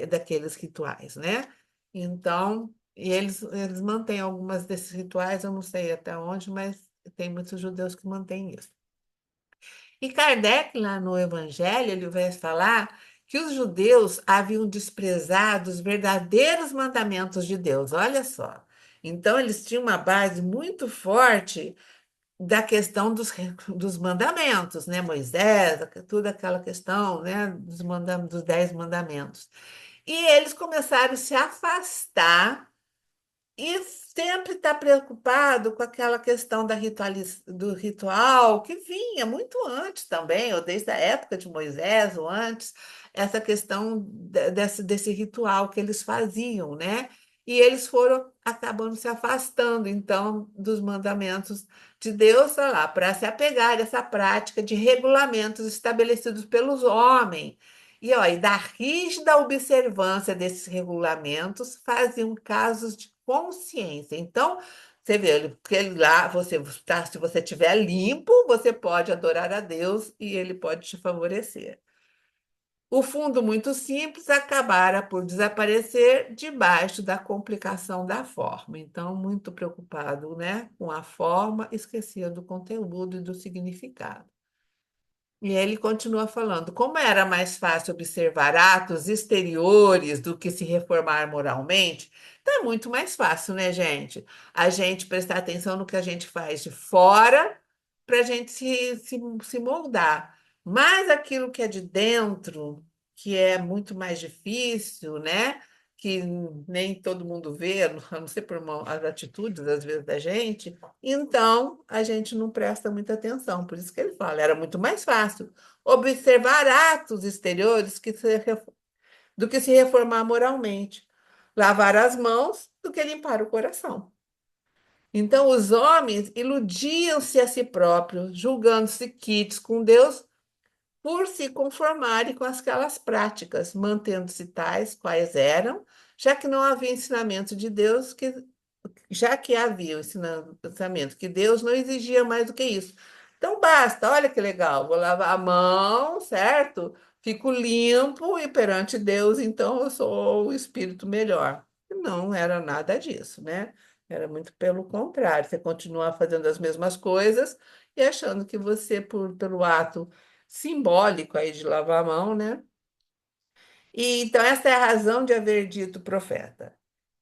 daqueles rituais, né? Então E eles mantêm algumas desses rituais, eu não sei até onde, mas tem muitos judeus que mantêm isso. E Kardec, lá no Evangelho, ele vai falar que os judeus haviam desprezado os verdadeiros mandamentos de Deus, olha só. Então, eles tinham uma base muito forte da questão dos mandamentos, né? Moisés, toda aquela questão, né? Dos 10 mandamentos. E eles começaram a se afastar e sempre está preocupado com aquela questão do ritual, que vinha muito antes também, ou desde a época de Moisés, ou antes, essa questão desse ritual que eles faziam, né? E eles foram acabando se afastando, então, dos mandamentos de Deus, sei lá, para se apegar a essa prática de regulamentos estabelecidos pelos homens. E, ó, e da rígida observância desses regulamentos faziam casos de consciência. Então, você vê, porque lá você tá, se você estiver limpo, você pode adorar a Deus e ele pode te favorecer. O fundo muito simples acabara por desaparecer debaixo da complicação da forma. Então, muito preocupado, né, com a forma, esquecia do conteúdo e do significado. E ele continua falando: como era mais fácil observar atos exteriores do que se reformar moralmente, então é muito mais fácil, né, gente? A gente prestar atenção no que a gente faz de fora para a gente se moldar. Mas aquilo que é de dentro, que é muito mais difícil, né? Que nem todo mundo vê, a não ser por as atitudes, às vezes, da gente, então, a gente não presta muita atenção. Por isso que ele fala, era muito mais fácil observar atos exteriores do que se reformar moralmente. Lavar as mãos do que limpar o coração. Então, os homens iludiam-se a si próprios, julgando-se quites com Deus por se conformarem com aquelas práticas, mantendo-se tais quais eram, já que não havia ensinamento de Deus já que havia o ensinamento que Deus não exigia mais do que isso. Então basta, olha que legal, vou lavar a mão, certo? Fico limpo e perante Deus, então eu sou o espírito melhor. Não era nada disso, né? Era muito pelo contrário, você continuar fazendo as mesmas coisas e achando que você, pelo ato simbólico aí de lavar a mão, né? E então essa é a razão de haver dito o profeta.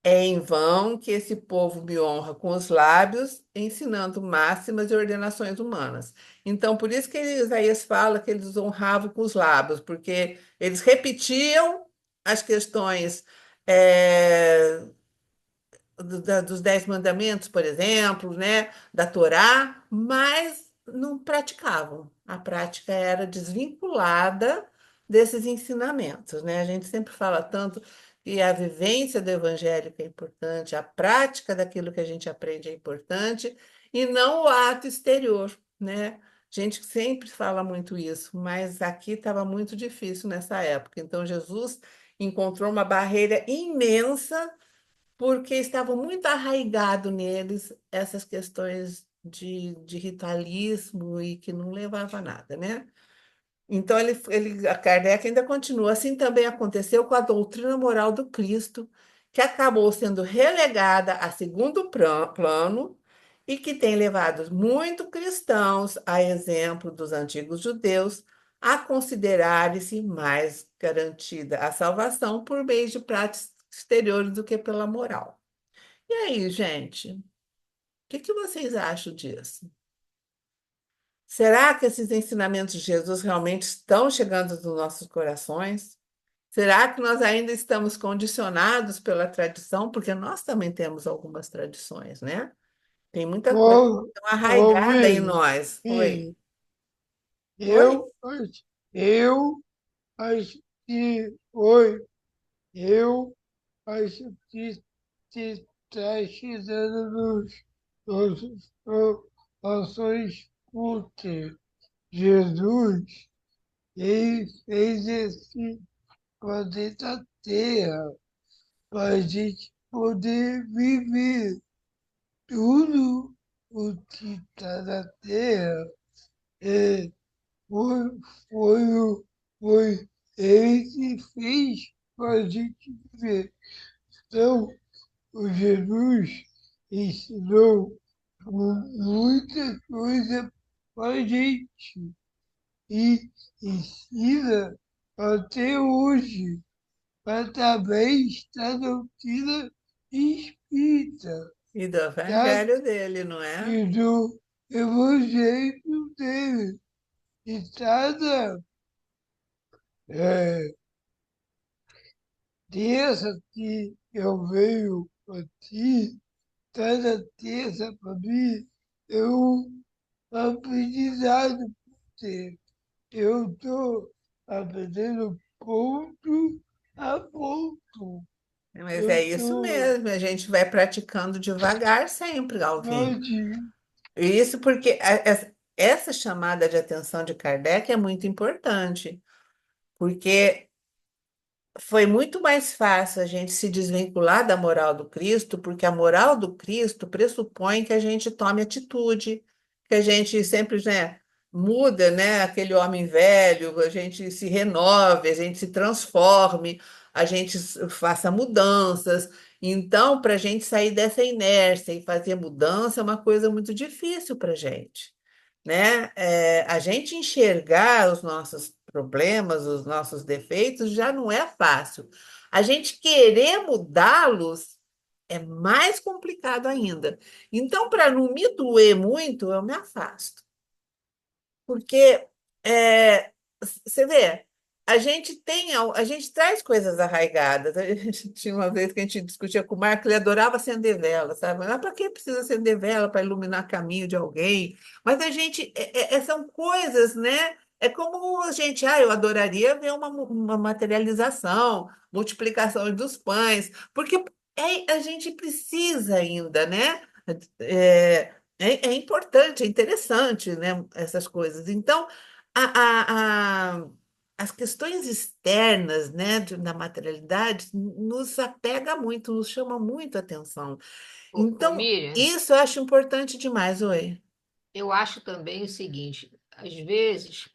É em vão que esse povo me honra com os lábios, ensinando máximas e ordenações humanas. Então, por isso que Isaías fala que eles honravam com os lábios, porque eles repetiam as questões eh, dos 10 mandamentos, por exemplo, né, da Torá, mas não praticavam. A prática era desvinculada desses ensinamentos, né? A gente sempre fala tanto que a vivência do evangelho que é importante, a prática daquilo que a gente aprende é importante, e não o ato exterior, né? A gente sempre fala muito isso, mas aqui estava muito difícil nessa época. Então, Jesus encontrou uma barreira imensa porque estavam muito arraigado neles essas questões de ritualismo e que não levava a nada, né? Então, a Kardec ainda continua. Assim também aconteceu com a doutrina moral do Cristo, que acabou sendo relegada a segundo plano e que tem levado muitos cristãos, a exemplo dos antigos judeus, a considerarem-se mais garantida a salvação por meio de práticas exteriores do que pela moral. E aí, gente, o que vocês acham disso? Será que esses ensinamentos de Jesus realmente estão chegando nos nossos corações? Será que nós ainda estamos condicionados pela tradição? Porque nós também temos algumas tradições, né? Tem muita coisa Ô, ô, arraigada em Vini, nós. Oi, Vini, oi. eu acho que, oi, eu acho que se está chegando nos nossos cultos. Jesus, ele fez esse planeta Terra para a gente poder viver tudo o que está na Terra. É, foi, foi ele que fez para a gente viver. Então, o Jesus ensinou muita coisa para a gente e ensina até hoje, através da doutrina espírita, E do tá? evangelho dele, não é? E do evangelho dele. E cada é, terça que eu venho aqui, cada terça para mim, eu aprendizado, porque eu estou aprendendo ponto a ponto. Mas Eu é isso estou mesmo, a gente vai praticando devagar sempre, Alvin. gratidão. Isso porque essa chamada de atenção de Kardec é muito importante, porque foi muito mais fácil a gente se desvincular da moral do Cristo, porque a moral do Cristo pressupõe que a gente tome atitude, que a gente sempre, né, muda, né, aquele homem velho, a gente se renove, a gente se transforme, a gente faça mudanças. Então, para a gente sair dessa inércia e fazer mudança é uma coisa muito difícil para a gente, né? A gente enxergar os nossos problemas, os nossos defeitos, já não é fácil. A gente querer mudá-los é mais complicado ainda. Então, para não me doer muito, eu me afasto. Porque você vê, a gente traz coisas arraigadas. A gente tinha uma vez que a gente discutia com o Marco, ele adorava acender vela, sabe? Mas para que precisa acender vela para iluminar caminho de alguém? Mas a gente são coisas, né? É como a gente, eu adoraria ver uma materialização, multiplicação dos pães, porque a gente precisa ainda, né? É importante, é interessante, né, essas coisas. Então, as questões externas, né, da materialidade nos apega muito, nos chama muito a atenção. Ô, Então, Miriam, isso eu acho importante demais, oi. eu acho também o seguinte, às vezes,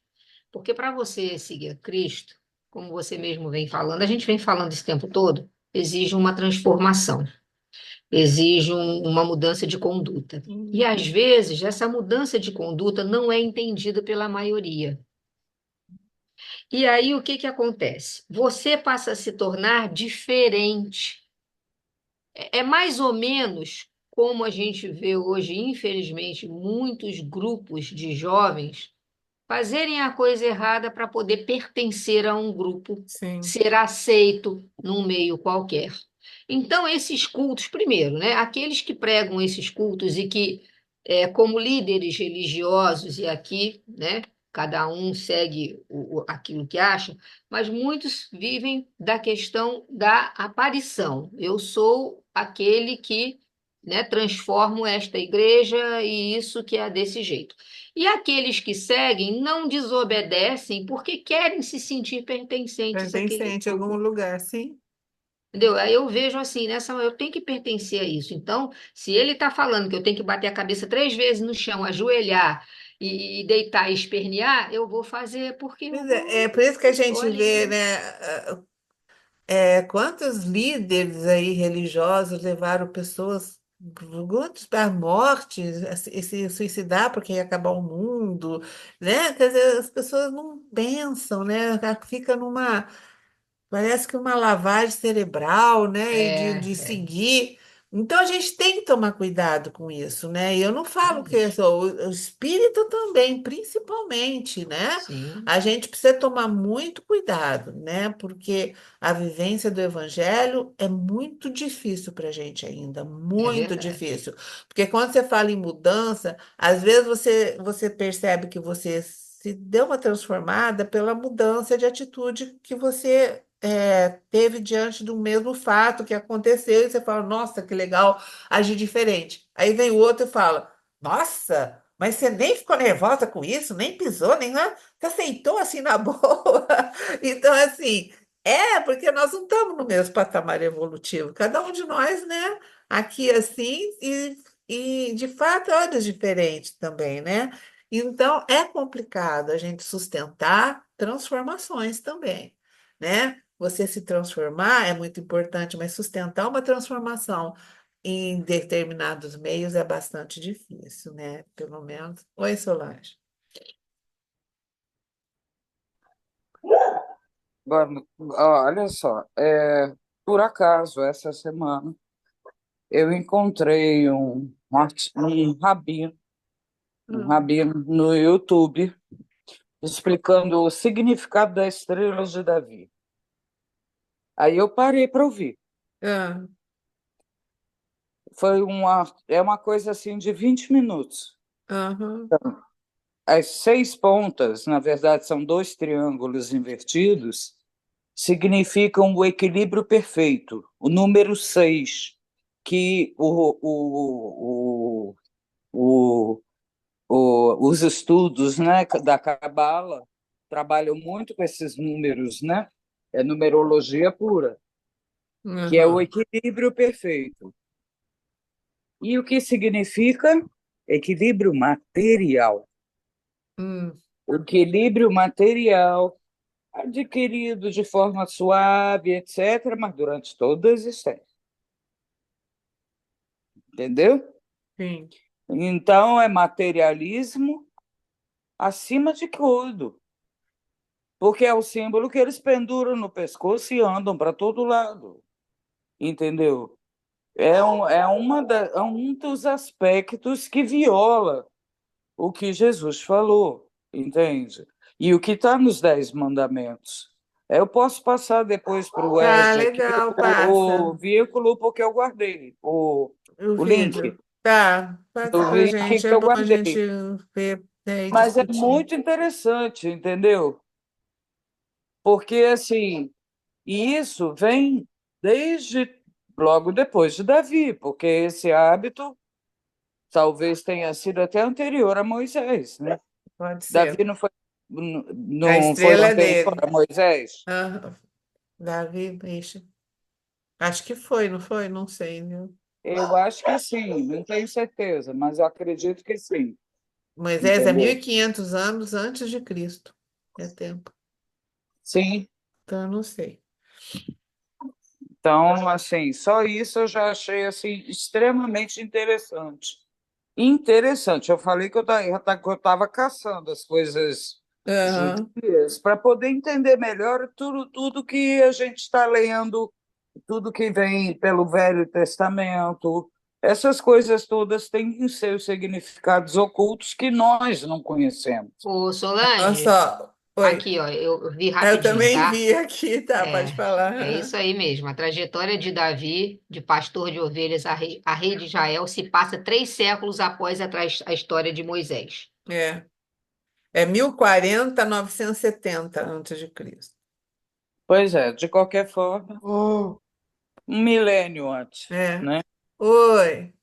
porque para você seguir a Cristo, como você mesmo vem falando, a gente vem falando esse tempo todo, exige uma transformação, exige uma mudança de conduta. E às vezes essa mudança de conduta não é entendida pela maioria. E aí o que que acontece? Você passa a se tornar diferente. É mais ou menos como a gente vê hoje, infelizmente, muitos grupos de jovens fazerem a coisa errada para poder pertencer a um grupo, Sim, ser aceito num meio qualquer. Então, esses cultos, primeiro, né, aqueles que pregam esses cultos e que, como líderes religiosos, e aqui, né, cada um segue aquilo que acha, mas muitos vivem da questão da aparição. Eu sou aquele que, né, transformo esta igreja e isso que é desse jeito. E aqueles que seguem não desobedecem porque querem se sentir pertencentes àquele pertencente a algum grupo. lugar, sim. Entendeu? Aí eu vejo assim, eu tenho que pertencer a isso. Então, se ele está falando que eu tenho que bater a cabeça 3 vezes no chão, ajoelhar e deitar e espernear, eu vou fazer porque eu Pois vou, é por isso que a estou gente ali, vê, né? né, quantos líderes aí religiosos levaram pessoas, quantos para a morte, e se suicidar porque ia acabar o mundo, né? Quer dizer, as pessoas não pensam, né? Fica numa, parece que uma lavagem cerebral, né? E de É seguir. Então a gente tem que tomar cuidado com isso, né? E eu não falo que é isso. só o espírito também, principalmente, né? Sim, A gente precisa tomar muito cuidado, né? Porque a vivência do evangelho é muito difícil para a gente ainda, é muito verdade. difícil. Porque quando você fala em mudança, às vezes você percebe que você se deu uma transformada pela mudança de atitude que você teve diante do mesmo fato que aconteceu, e você fala, nossa, que legal, agir diferente. Aí vem o outro e fala, nossa, mas você nem ficou nervosa com isso, nem pisou, nem nada, você aceitou assim na boa. Então, assim, porque nós não estamos no mesmo patamar evolutivo, cada um de nós, né? Aqui assim, e de fato, olhos diferentes também, né? Então, é complicado a gente sustentar transformações também, né? você se transformar é muito importante, mas sustentar uma transformação em determinados meios é bastante difícil, né? Pelo menos. Oi, Solange. Agora, olha só, por acaso, essa semana, eu encontrei um Hum. rabino no YouTube, explicando o significado das estrelas de Davi. Aí eu parei para ouvir. Ah, É uma coisa assim de 20 minutos. aham, As 6 pontas, na verdade, são 2 triângulos invertidos, significam o equilíbrio perfeito, o número 6, que o, os estudos, né, da Cabala trabalham muito com esses números, né? É numerologia pura, que é o aham. equilíbrio perfeito. E o que significa? Equilíbrio material. Hum, O equilíbrio material adquirido de forma suave, etc., mas durante toda a existência. Entendeu? sim. Então, é materialismo acima de tudo, porque é o símbolo que eles penduram no pescoço e andam para todo lado. Entendeu? É um dos aspectos que viola o que Jesus falou, entende? E o que está nos 10 mandamentos. Eu posso passar depois para o Tá, Wesley aqui legal, o passa vínculo, porque eu guardei o o link vídeo. Tá, passa do pra link gente. que É eu bom a gente guardei. ver, e Mas é discutir. muito interessante, entendeu? Porque, assim, e isso vem desde logo depois de Davi, porque esse hábito talvez tenha sido até anterior a Moisés, né? Pode Davi ser. A não foi o estrela é anterior dele. a Moisés? Ah, Davi, ixi. Acho que foi, não foi? Não sei, viu? Eu acho que sim, não tenho certeza, mas eu acredito que sim, Moisés é mil entendeu? e quinhentos anos antes de Cristo. É tempo. Sim, Então, eu não sei. então, assim, só isso eu já achei assim extremamente interessante. Interessante, eu falei que eu estava caçando as coisas Aham. judias para poder entender melhor tudo que a gente está lendo, tudo que vem pelo Velho Testamento. Essas coisas todas têm seus significados ocultos que nós não conhecemos. Ô, Olha Solange, só. Oi. aqui, ó, eu vi Eu rapidinho, também tá? vi aqui, tá? Pode É falar. isso aí mesmo. A trajetória de Davi, de pastor de ovelhas a rei de Israel, se passa 3 séculos após a história de Moisés. É. É 1040 a 970 antes de Cristo. Pois é, de qualquer forma, Oh, um milênio antes, É. né? Oi.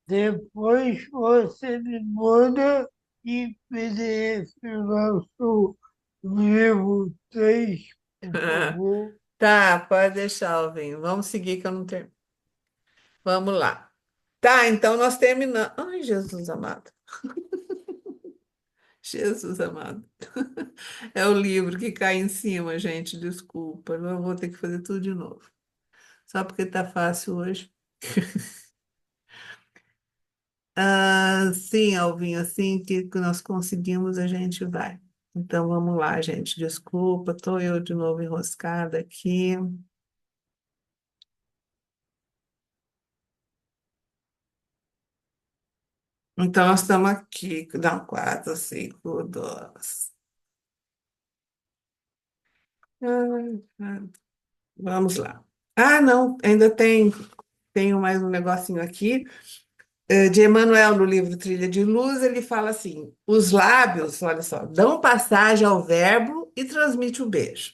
depois você me manda em PDF o nosso livro 3, por favor. Tá, pode deixar, Alvin. Vamos seguir que eu não tenho. Vamos lá. Tá, então nós terminamos. Ai, Jesus amado. Jesus amado. É o livro que cai em cima, gente. Desculpa. Eu vou ter que fazer tudo de novo. Só porque tá fácil hoje. Ah, sim, Alvin, assim que nós conseguimos, a gente vai. Então vamos lá, gente. Desculpa, tô eu de novo enroscada aqui. Então nós estamos aqui. Não, 4, 5, 2. Vamos lá. Ah, não, ainda tenho mais um negocinho aqui. De Emmanuel, no livro Trilha de Luz, ele fala assim: os lábios, olha só, dão passagem ao verbo e transmite o beijo.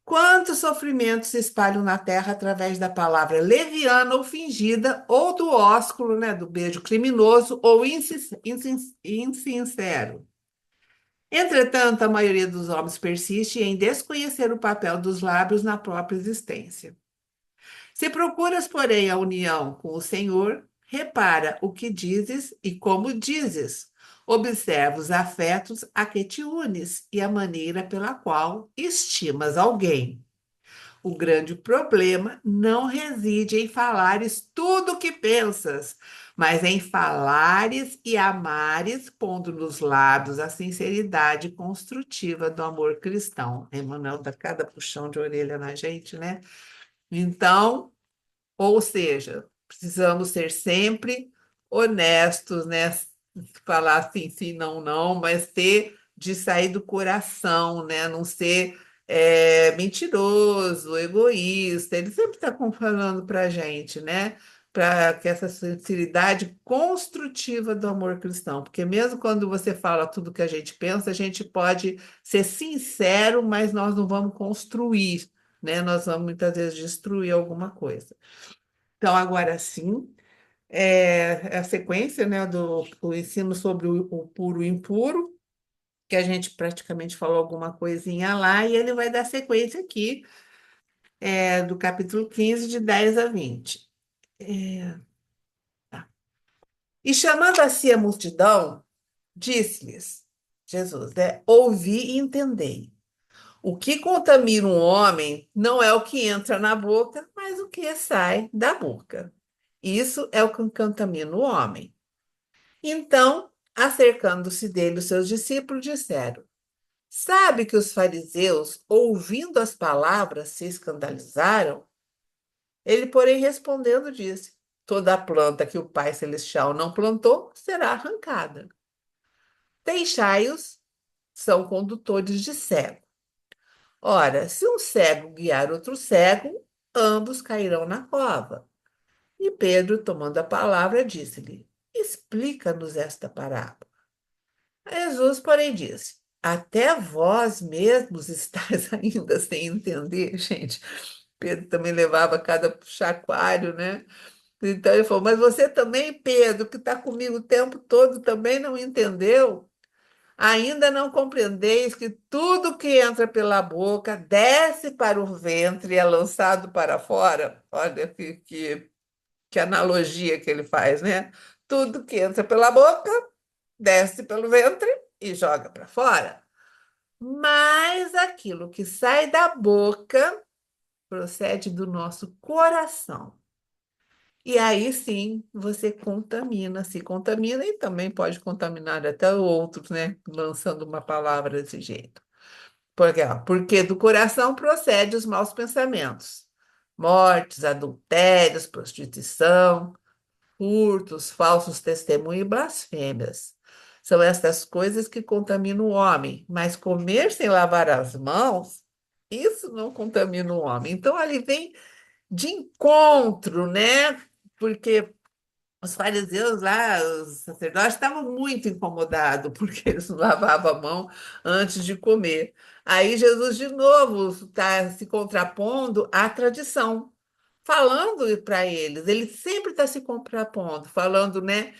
Quantos sofrimentos se espalham na terra através da palavra leviana ou fingida, ou do ósculo, né, do beijo criminoso ou insincero. Entretanto, a maioria dos homens persiste em desconhecer o papel dos lábios na própria existência. Se procuras, porém, a união com o Senhor, repara o que dizes e como dizes, Observa os afetos a que te unes e a maneira pela qual estimas alguém. O grande problema não reside em falares tudo o que pensas, mas em falares e amares, pondo nos lábios a sinceridade construtiva do amor cristão. Emmanuel dá cada puxão de orelha na gente, né? Então, ou seja, precisamos ser sempre honestos, né? Falar sim, sim, não, não, mas ter de sair do coração, né? Não ser mentiroso, egoísta. Ele sempre está falando para a gente, né? Para que essa sinceridade construtiva do amor cristão, porque mesmo quando você fala tudo que a gente pensa, a gente pode ser sincero, mas nós não vamos construir, né? Nós vamos muitas vezes destruir alguma coisa. Então, agora sim, é a sequência, né, do ensino sobre o puro e impuro, que a gente praticamente falou alguma coisinha lá, e ele vai dar sequência aqui, do capítulo 15, de 10 a 20. É, tá. E chamando a si a multidão, disse-lhes, Jesus, ouvi e entendei. O que contamina um homem não é o que entra na boca, mas o que sai da boca. Isso é o que contamina o homem. Então, acercando-se dele, os seus discípulos disseram: Sabe que os fariseus, ouvindo as palavras, se escandalizaram? Ele, porém, respondendo, disse: Toda planta que o Pai Celestial não plantou será arrancada. Deixai-os, são condutores de cego. Ora, se um cego guiar outro cego, ambos cairão na cova. E Pedro, tomando a palavra, disse-lhe: Explica-nos esta parábola. Jesus, porém, disse: Até vós mesmos estáis ainda sem entender, gente. Pedro também levava cada chacoalho, né? Então ele falou: Mas você também, Pedro, que está comigo o tempo todo, também não entendeu? Ainda não compreendeis que tudo que entra pela boca desce para o ventre e é lançado para fora? Olha que analogia que ele faz, né? Tudo que entra pela boca desce pelo ventre e joga para fora. Mas aquilo que sai da boca procede do nosso coração. E aí sim você contamina, se contamina e também pode contaminar até outros, né? Lançando uma palavra desse jeito. Porque do coração procede os maus pensamentos, mortes, adultérios, prostituição, furtos, falsos testemunhos e blasfêmias. São estas coisas que contaminam o homem, mas comer sem lavar as mãos, isso não contamina o homem. Então, ali vem de encontro, né? Porque os fariseus lá, os sacerdotes, estavam muito incomodados porque eles não lavavam a mão antes de comer. Aí Jesus, de novo, está se contrapondo à tradição, falando para eles. Ele sempre está se contrapondo, falando, né,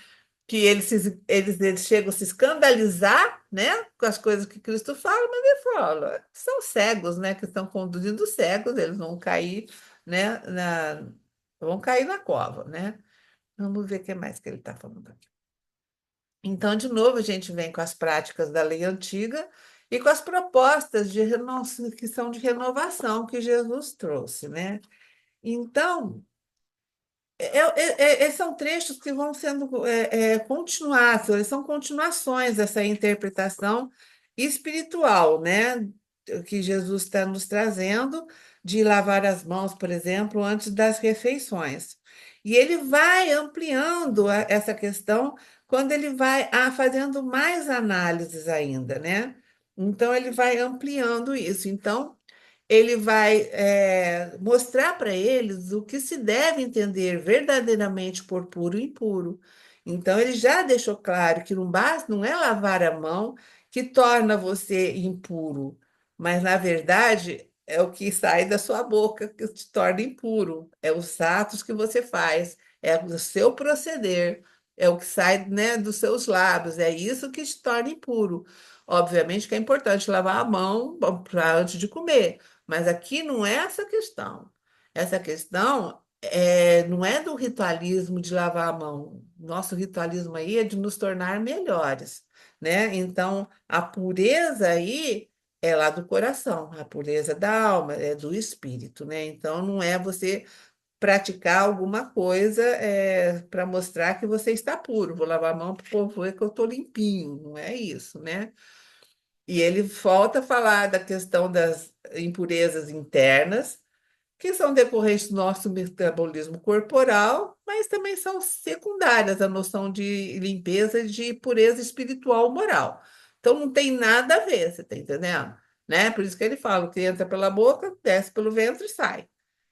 que eles chegam a se escandalizar, né, com as coisas que Cristo fala, mas ele fala, são cegos, né, que estão conduzindo cegos, eles vão cair, né, vão cair na cova, né? Vamos ver o que mais que ele está falando aqui. Então, de novo, a gente vem com as práticas da lei antiga e com as propostas que são de renovação que Jesus trouxe, né? Então, são trechos que vão sendo continuados, eles são continuações dessa interpretação espiritual, né? Que Jesus está nos trazendo, de lavar as mãos, por exemplo, antes das refeições. E ele vai ampliando essa questão quando ele vai fazendo mais análises ainda, né? Então, ele vai ampliando isso. Então, ele vai mostrar para eles o que se deve entender verdadeiramente por puro e impuro. Então, ele já deixou claro que não basta, não é lavar a mão que torna você impuro, mas, na verdade, é o que sai da sua boca que te torna impuro. É os atos que você faz, é o seu proceder, é o que sai, né, dos seus lábios, é isso que te torna impuro. Obviamente que é importante lavar a mão antes de comer, mas aqui não é essa questão. Essa questão não é do ritualismo de lavar a mão. Nosso ritualismo aí é de nos tornar melhores, né? Então, a pureza aí é lá do coração, a pureza da alma, é do espírito, né? Então, não é você praticar alguma coisa para mostrar que você está puro. Vou lavar a mão para o povo ver que eu estou limpinho, não é isso, né? E ele volta a falar da questão das impurezas internas, que são decorrentes do nosso metabolismo corporal, mas também são secundárias à noção de limpeza e de pureza espiritual moral. Então não tem nada a ver, você está entendendo? Né? Por isso que ele fala, o que entra pela boca, desce pelo ventre e sai.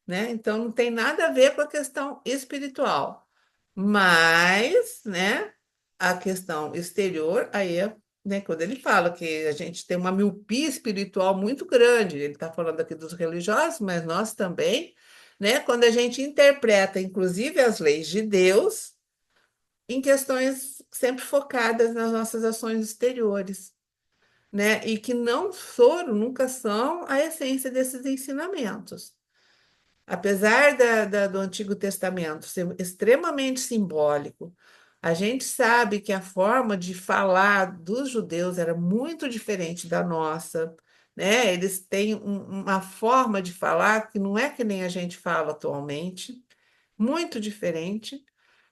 Né? Então não tem nada a ver com a questão espiritual. Mas, né, a questão exterior, aí é, né, quando ele fala que a gente tem uma miopia espiritual muito grande, ele está falando aqui dos religiosos, mas nós também, né, quando a gente interpreta, inclusive, as leis de Deus em questões sempre focadas nas nossas ações exteriores, né, e que não foram, nunca são a essência desses ensinamentos. Apesar do Antigo Testamento ser extremamente simbólico, a gente sabe que a forma de falar dos judeus era muito diferente da nossa, né? Eles têm uma forma de falar que não é que nem a gente fala atualmente, muito diferente,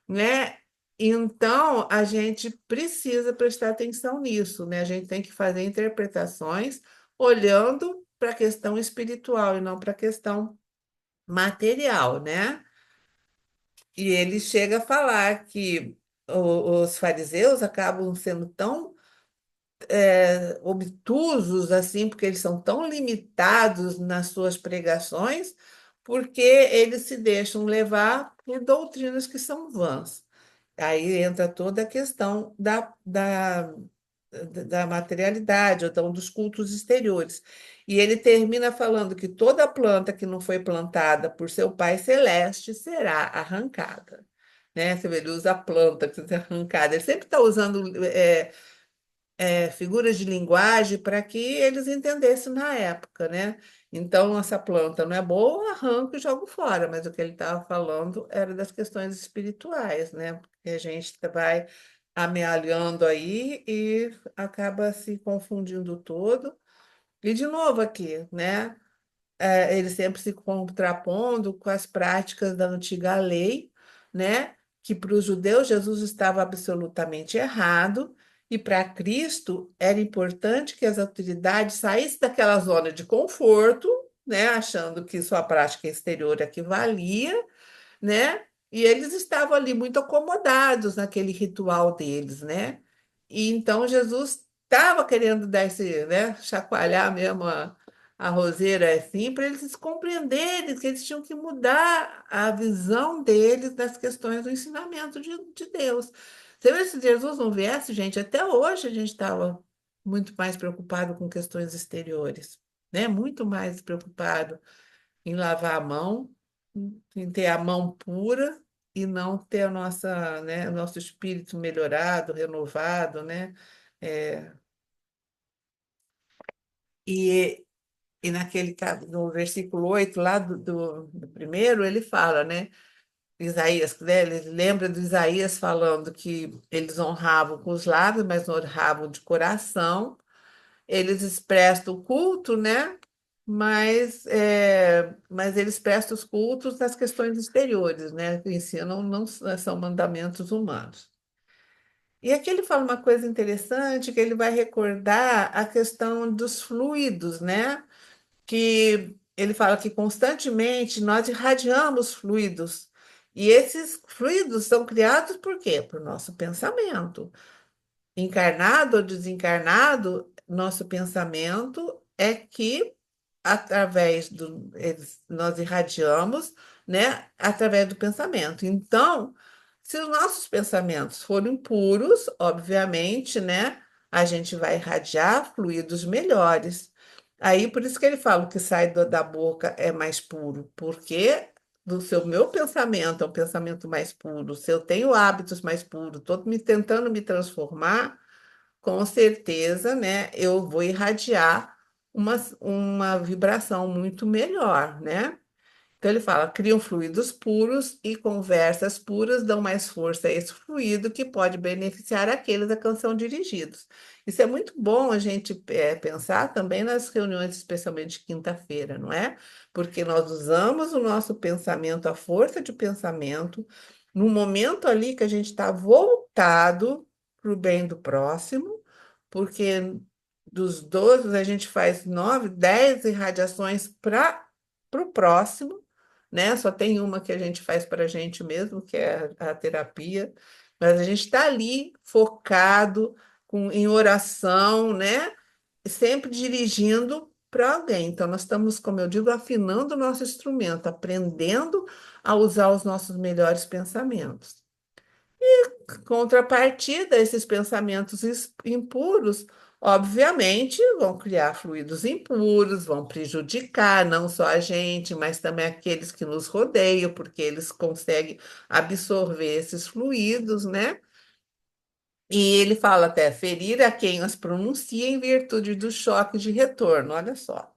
né? Então, a gente precisa prestar atenção nisso, né? A gente tem que fazer interpretações olhando para a questão espiritual e não para a questão material, né? E ele chega a falar que os fariseus acabam sendo tão obtusos assim, porque eles são tão limitados nas suas pregações, porque eles se deixam levar por doutrinas que são vãs. Aí entra toda a questão da materialidade, ou então dos cultos exteriores. E ele termina falando que toda planta que não foi plantada por seu Pai Celeste será arrancada. Né? Você vê, ele usa a planta que será arrancada. Ele sempre está usando figuras de linguagem para que eles entendessem na época, né? Então, essa planta não é boa, eu arranco e jogo fora, mas o que ele estava falando era das questões espirituais, né? Porque a gente vai amealhando aí e acaba se confundindo todo. E de novo aqui, né? Ele sempre se contrapondo com as práticas da antiga lei, né? Que para os judeus Jesus estava absolutamente errado, e para Cristo era importante que as autoridades saíssem daquela zona de conforto, né? Achando que sua prática exterior equivalia, né? E eles estavam ali muito acomodados naquele ritual deles, né? E então Jesus estava querendo dar esse, né, chacoalhar mesmo a roseira assim, para eles compreenderem que eles tinham que mudar a visão deles das questões do ensinamento de Deus. Você vê, se Jesus não viesse, gente, até hoje a gente estava muito mais preocupado com questões exteriores, né? Muito mais preocupado em lavar a mão, em ter a mão pura e não ter a nossa, né, o nosso espírito melhorado, renovado, né? É, e, e no versículo 8 lá do primeiro, ele fala, né? Isaías, né, ele lembra de Isaías falando que eles honravam com os lábios, mas não honravam de coração. Eles prestam o culto, né? Mas eles prestam os cultos nas questões exteriores, né? Que ensinam não são mandamentos humanos. E aqui ele fala uma coisa interessante, que ele vai recordar a questão dos fluidos, né? Que ele fala que constantemente nós irradiamos fluidos. E esses fluidos são criados por quê? Por nosso pensamento. Encarnado ou desencarnado, nosso pensamento é que nós irradiamos, né, através do pensamento. Então, se os nossos pensamentos forem puros, obviamente, né, a gente vai irradiar fluidos melhores. Aí, por isso que ele fala que sai da boca é mais puro, porque do seu meu pensamento é um pensamento mais puro. Se eu tenho hábitos mais puros, estou tentando me transformar, com certeza, né, eu vou irradiar uma vibração muito melhor, né? Então ele fala, criam fluidos puros e conversas puras dão mais força a esse fluido que pode beneficiar aqueles a quem são dirigidos. Isso é muito bom a gente pensar também nas reuniões, especialmente de quinta-feira, não é? Porque nós usamos o nosso pensamento, a força de pensamento, no momento ali que a gente está voltado para o bem do próximo, porque dos 12 a gente faz 9, 10 irradiações para o próximo, né? Só tem uma que a gente faz para a gente mesmo, que é a terapia, mas a gente está ali focado em oração, né? Sempre dirigindo para alguém. Então, nós estamos, como eu digo, afinando o nosso instrumento, aprendendo a usar os nossos melhores pensamentos. Contrapartida, esses pensamentos impuros, obviamente, vão criar fluidos impuros, vão prejudicar não só a gente, mas também aqueles que nos rodeiam, porque eles conseguem absorver esses fluidos, né? E ele fala até ferir a quem os pronuncia em virtude do choque de retorno, olha só,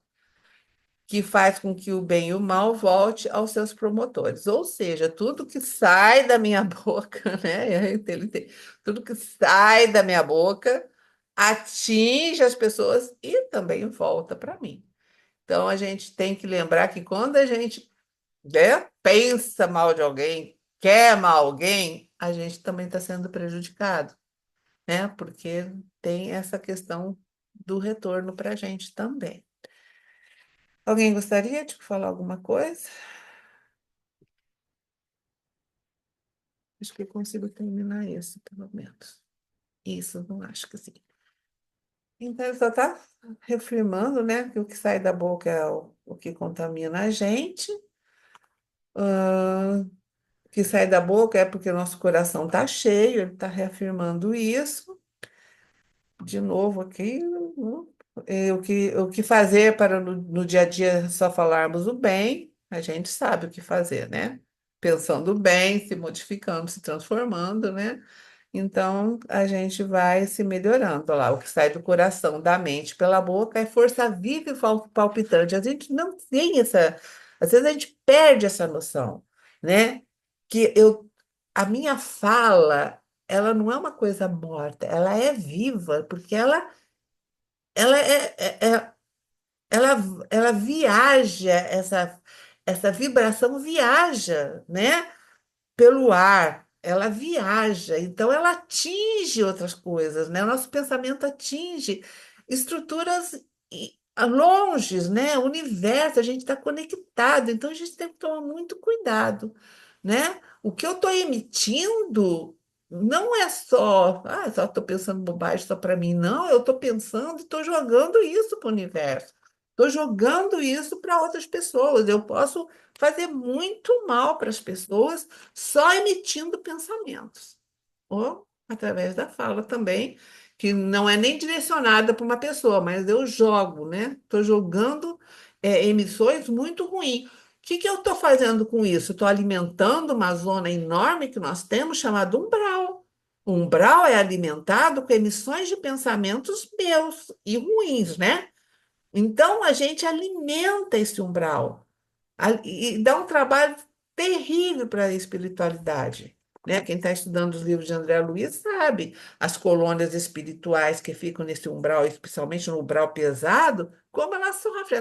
que faz com que o bem e o mal volte aos seus promotores. Ou seja, tudo que sai da minha boca, né? Tudo que sai da minha boca atinge as pessoas e também volta para mim. Então a gente tem que lembrar que quando a gente, né, pensa mal de alguém, quer mal alguém, a gente também está sendo prejudicado, né? Porque tem essa questão do retorno para a gente também. Alguém gostaria de falar alguma coisa? Acho que eu consigo terminar isso, pelo menos. Isso, não acho que sim. Então, ele só está reafirmando, né, que o que sai da boca é o que contamina a gente. O que sai da boca é porque o nosso coração está cheio, ele está reafirmando isso. De novo aqui, o que fazer para no dia a dia só falarmos o bem, a gente sabe o que fazer, né? Pensando bem, se modificando, se transformando, né? Então a gente vai se melhorando. Olha lá, o que sai do coração, da mente, pela boca é força viva e palpitante. A gente não tem essa. Às vezes a gente perde essa noção, né? Que a minha fala ela não é uma coisa morta, ela é viva, porque ela ela, ela viaja, essa vibração viaja, né? Pelo ar, ela viaja, então ela atinge outras coisas, né? O nosso pensamento atinge estruturas longes, né? O universo, a gente está conectado, então a gente tem que tomar muito cuidado, né? O que eu estou emitindo não é só estou pensando bobagem só para mim, não, eu estou pensando e estou jogando isso para o universo. Estou jogando isso para outras pessoas. Eu posso fazer muito mal para as pessoas só emitindo pensamentos, ou através da fala também, que não é nem direcionada para uma pessoa, mas eu jogo, né? Estou jogando emissões muito ruins. O que que eu estou fazendo com isso? Estou alimentando uma zona enorme que nós temos chamada umbral. O umbral é alimentado com emissões de pensamentos meus e ruins, né? Então a gente alimenta esse umbral. E dá um trabalho terrível para a espiritualidade, né? Quem está estudando os livros de André Luiz sabe as colônias espirituais que ficam nesse umbral, especialmente no umbral pesado, como elas sofrem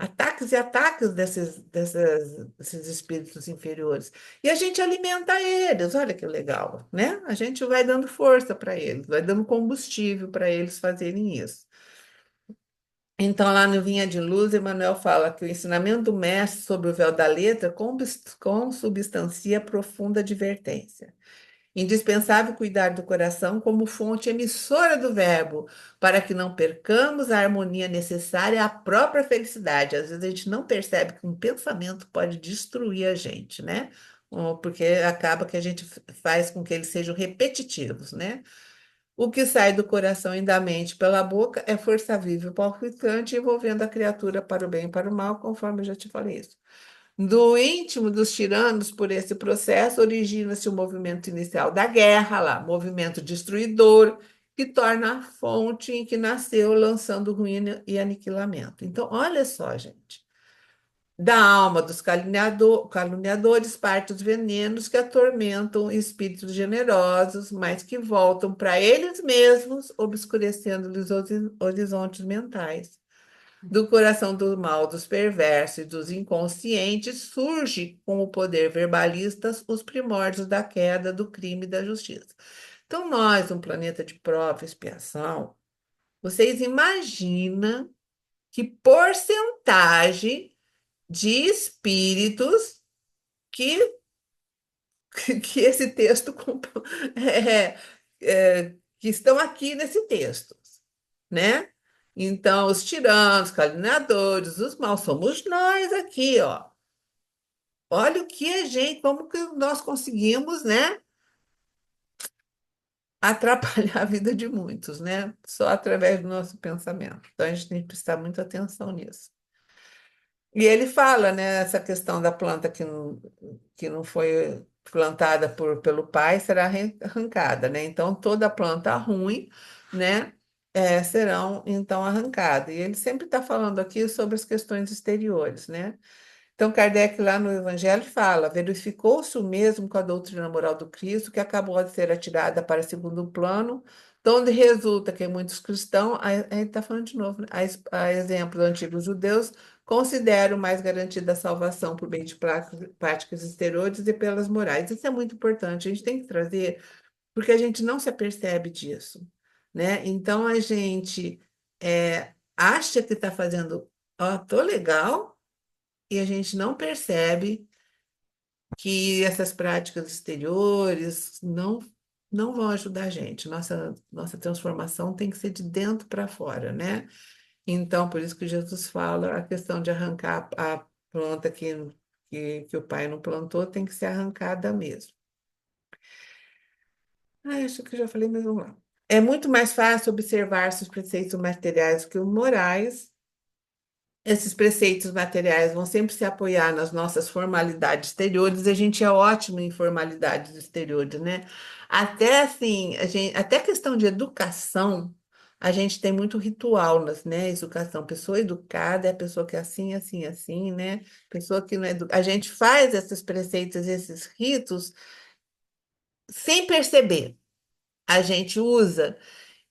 ataques e ataques desses espíritos inferiores. E a gente alimenta eles, olha que legal, né? A gente vai dando força para eles, vai dando combustível para eles fazerem isso. Então, lá no Vinha de Luz, Emmanuel fala que o ensinamento do mestre sobre o véu da letra consubstancia profunda advertência. Indispensável cuidar do coração como fonte emissora do verbo, para que não percamos a harmonia necessária à própria felicidade. Às vezes a gente não percebe que um pensamento pode destruir a gente, né? Porque acaba que a gente faz com que eles sejam repetitivos, né? O que sai do coração e da mente pela boca é força viva e palpitante, envolvendo a criatura para o bem e para o mal, conforme eu já te falei isso. Do íntimo dos tiranos, por esse processo, origina-se o movimento inicial da guerra, lá, movimento destruidor, que torna a fonte em que nasceu, lançando ruína e aniquilamento. Então, olha só, gente. Da alma dos caluniadores parte os venenos que atormentam espíritos generosos, mas que voltam para eles mesmos, obscurecendo-lhes os horizontes mentais. Do coração do mal, dos perversos e dos inconscientes, surge com o poder verbalista os primórdios da queda, do crime e da justiça. Então, nós, um planeta de prova e expiação, vocês imaginam que porcentagem de espíritos que, que esse texto é, que estão aqui nesse texto, né? Então, os tiranos, caluniadores, os maus, somos nós aqui, ó. Olha o que a gente, como que nós conseguimos, né, atrapalhar a vida de muitos, né? Só através do nosso pensamento. Então, a gente tem que prestar muita atenção nisso. E ele fala, né, essa questão da planta que não foi plantada pelo pai será arrancada, né? Então, toda planta ruim, né, serão então arrancadas. E ele sempre está falando aqui sobre as questões exteriores, né? Então, Kardec, lá no Evangelho, fala: verificou-se o mesmo com a doutrina moral do Cristo, que acabou de ser atirada para segundo plano, donde resulta que muitos cristãos, aí está falando de novo, né? A exemplo dos antigos judeus, consideram mais garantida a salvação por meio de práticas exteriores e pelas morais. Isso é muito importante, a gente tem que trazer, porque a gente não se apercebe disso, né? Então, a gente acha que está fazendo, ó, tô legal, e a gente não percebe que essas práticas exteriores não vão ajudar a gente. Nossa transformação tem que ser de dentro para fora, né? Então, por isso que Jesus fala a questão de arrancar a planta que o pai não plantou, tem que ser arrancada mesmo. Acho que eu já falei, mas vamos lá. É muito mais fácil observar se os preceitos materiais que os morais. Esses preceitos materiais vão sempre se apoiar nas nossas formalidades exteriores, e a gente é ótimo em formalidades exteriores, né? Até assim, até a questão de educação, a gente tem muito ritual, né? Educação, pessoa educada é a pessoa que é assim, assim, assim, né? Pessoa que não é educada. A gente faz esses preceitos, esses ritos, sem perceber. A gente usa.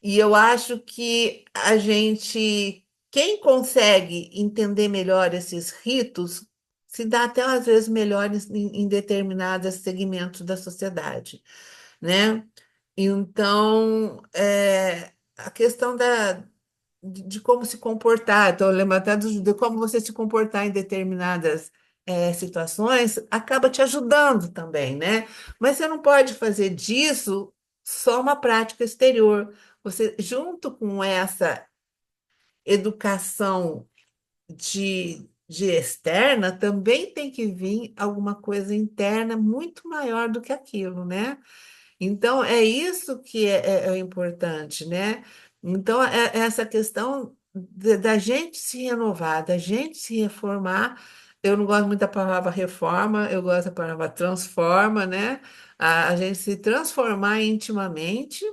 E eu acho que quem consegue entender melhor esses ritos, se dá até às vezes melhor em determinados segmentos da sociedade, né? Então, a questão de como se comportar, então, lembro até de como você se comportar em determinadas situações, acaba te ajudando também, né? Mas você não pode fazer disso só uma prática exterior. Você, junto com essa educação de externa, também tem que vir alguma coisa interna muito maior do que aquilo, né? Então, é isso que é importante, né? Então, é essa questão da gente se renovar, da gente se reformar. Eu não gosto muito da palavra reforma, eu gosto da palavra transforma, né? A gente se transformar intimamente,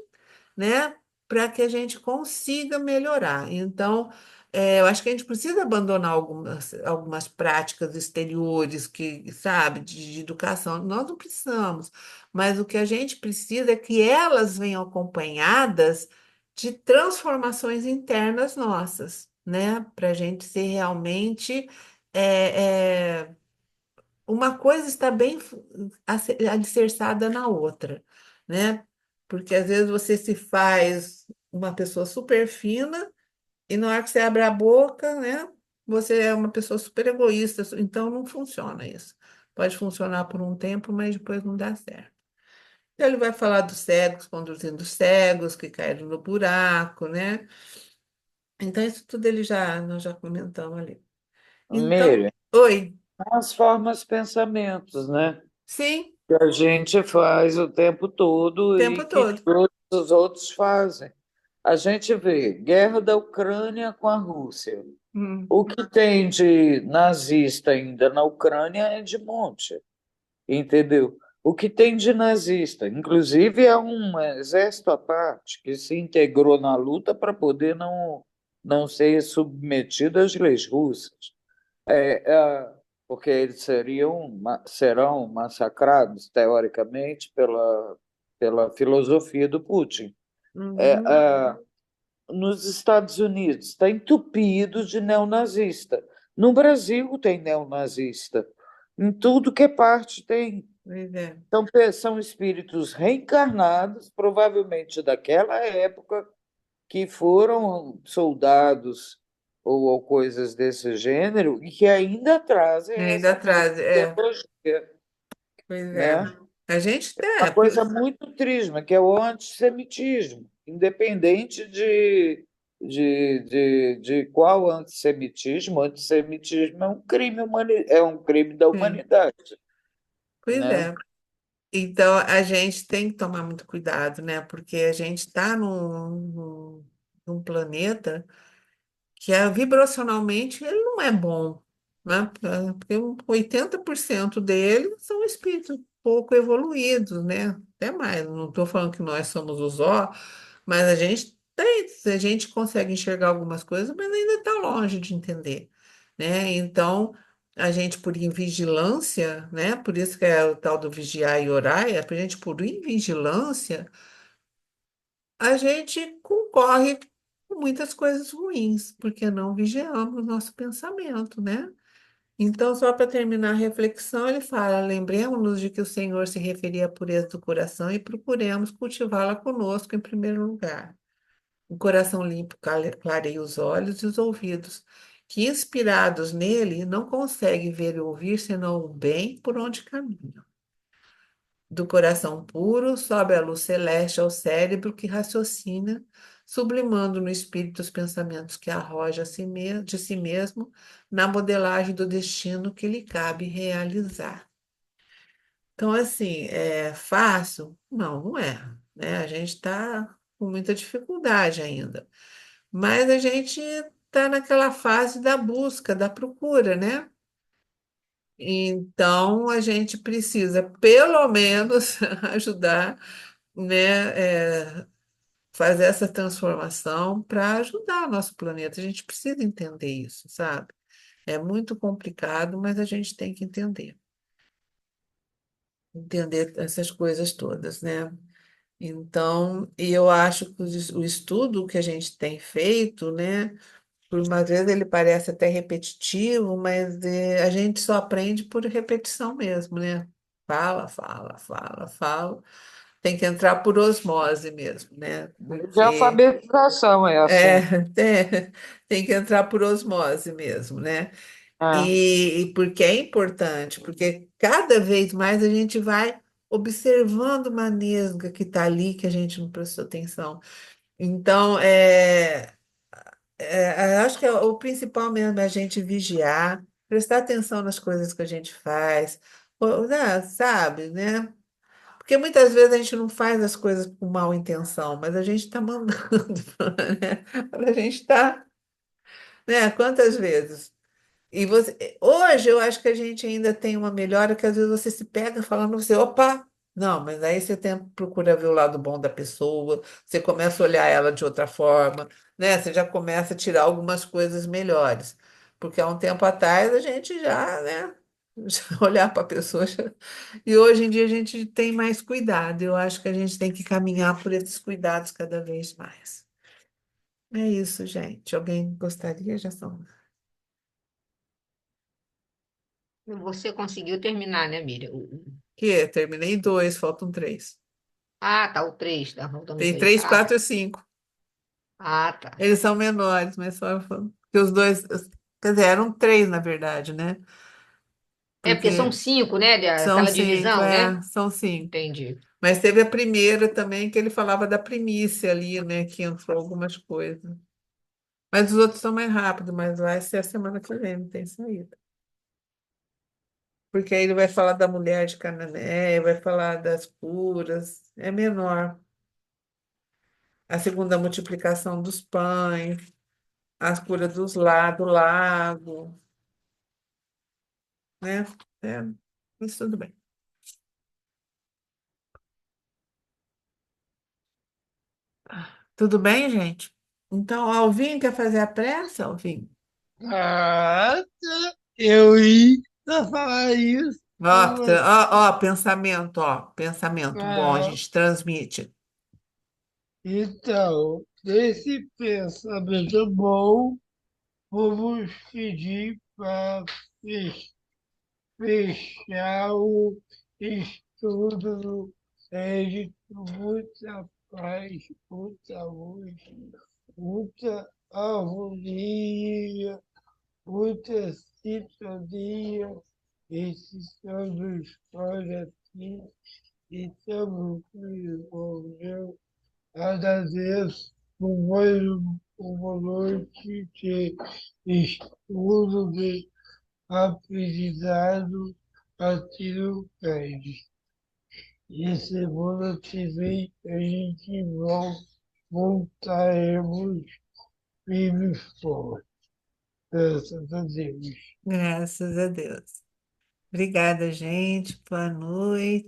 né? Para que a gente consiga melhorar. Então, eu acho que a gente precisa abandonar algumas práticas exteriores que, sabe, de educação. Nós não precisamos, mas o que a gente precisa é que elas venham acompanhadas de transformações internas nossas, né? Para a gente ser realmente. é, é, uma coisa está bem alicerçada na outra, né? Porque às vezes você se faz uma pessoa super fina e na hora que você abre a boca, né? Você é uma pessoa super egoísta, então não funciona isso. Pode funcionar por um tempo, mas depois não dá certo. Então ele vai falar dos cegos conduzindo cegos que caíram no buraco, né? Então isso tudo nós já comentamos ali. Então, Miriam, oi, transforma os pensamentos, né? sim, Que a gente faz o tempo o todo tempo e que todo. todos os outros fazem. A gente vê guerra da Ucrânia com a Rússia. Hum. O que tem de nazista ainda na Ucrânia é de monte, entendeu? O que tem de nazista, inclusive é um exército à parte que se integrou na luta para poder não ser submetido às leis russas. porque eles serão massacrados, teoricamente, pela filosofia do Putin. É, Uhum. nos Estados Unidos está entupido de neonazista. No Brasil tem neonazista. Em tudo que é parte tem. Pois é. Então, são espíritos reencarnados, provavelmente daquela época, que foram soldados ou coisas desse gênero, e que ainda trazem Ainda essa mesma traz, ideologia, pois é. né? A gente Uma tem, coisa muito trisma, que é o antissemitismo, independente de qual antissemitismo. O antissemitismo é um crime, é um crime da sim, humanidade, pois né? é. Então, a gente tem que tomar muito cuidado, né? Porque a gente está num planeta que vibracionalmente ele não é bom, né? Porque 80% dele são espíritos pouco evoluídos, né? Até mais. Não estou falando que nós somos os ó, mas a gente consegue enxergar algumas coisas, mas ainda está longe de entender, né? Então, a gente, por invigilância, né? Por isso que é o tal do vigiar e orar, é a gente, por invigilância, a gente concorre com muitas coisas ruins, porque não vigiamos nosso pensamento, né? Então, só para terminar a reflexão, ele fala: lembremos-nos de que o Senhor se referia à pureza do coração e procuremos cultivá-la conosco em primeiro lugar. O coração limpo clareia os olhos e os ouvidos, que inspirados nele não conseguem ver e ouvir senão o bem por onde caminham. Do coração puro sobe a luz celeste ao cérebro que raciocina, sublimando no espírito os pensamentos que arroja de si mesmo na modelagem do destino que lhe cabe realizar. Então, assim, é fácil? Não, não é, né? A gente está com muita dificuldade ainda, mas a gente está naquela fase da busca, da procura, né? Então, a gente precisa, pelo menos, ajudar, né, fazer essa transformação para ajudar o nosso planeta. A gente precisa entender isso, sabe? É muito complicado, mas a gente tem que entender essas coisas todas, né? Então, e eu acho que o estudo que a gente tem feito, né, por uma vez ele parece até repetitivo, mas a gente só aprende por repetição mesmo, né? Fala, fala, fala, fala. Tem que entrar por osmose mesmo, né? De Porque alfabetização é é, assim. tem que entrar por osmose mesmo, né? É. E porque é importante, porque cada vez mais a gente vai observando uma nesga que está ali que a gente não prestou atenção. Então, acho que o principal mesmo é a gente vigiar, prestar atenção nas coisas que a gente faz, né, sabe, né? Porque muitas vezes a gente não faz as coisas com mal intenção, mas a gente está mandando, né? A gente está, né? Quantas vezes? E hoje eu acho que a gente ainda tem uma melhora que às vezes você se pega falando você, opa, não, mas aí você procura ver o lado bom da pessoa, você começa a olhar ela de outra forma, né? Você já começa a tirar algumas coisas melhores. Porque há um tempo atrás a gente já, né? Já olhar para a pessoa. E hoje em dia a gente tem mais cuidado. Eu acho que a gente tem que caminhar por esses cuidados cada vez mais. É isso, gente. Alguém gostaria? Já são. Você conseguiu terminar, né, Miriam? Que? Terminei dois, faltam três. Ah, tá, o 3, tá faltando Tem 3. três, quatro e cinco. Ah, tá. Eles são menores, mas só que os dois, quer dizer, eram três, na verdade, né? É porque são Porque 5, né? são Aquela cinco, divisão, né? são cinco. Entendi. Mas teve a primeira também, que ele falava da primícia ali, né? Que entrou algumas coisas. Mas os outros são mais rápidos, mas vai ser a semana que vem, não tem saída. Porque aí ele vai falar da mulher de Canané, vai falar das curas, é menor. A segunda multiplicação dos pães, as curas do lago, né? É, isso tudo bem. Tudo bem, gente? Então, Alvin quer fazer a pressa, Alvin? Ah, eu ia para falar isso para Ó, você. pensamento, pensamento bom, a Ah, gente transmite. então, nesse pensamento bom, vamos pedir para fechar o estudo do crédito, muita paz, muita luz, muita harmonia, muita sintonia. Esses são os aqui e estamos desenvolvendo. Agradeço por uma noite de estudo, de aprendizado aqui no crédito. E semana que vem a gente voltaremos firmes e fortes. Graças a Deus. Graças a Deus. Obrigada, gente. Boa noite.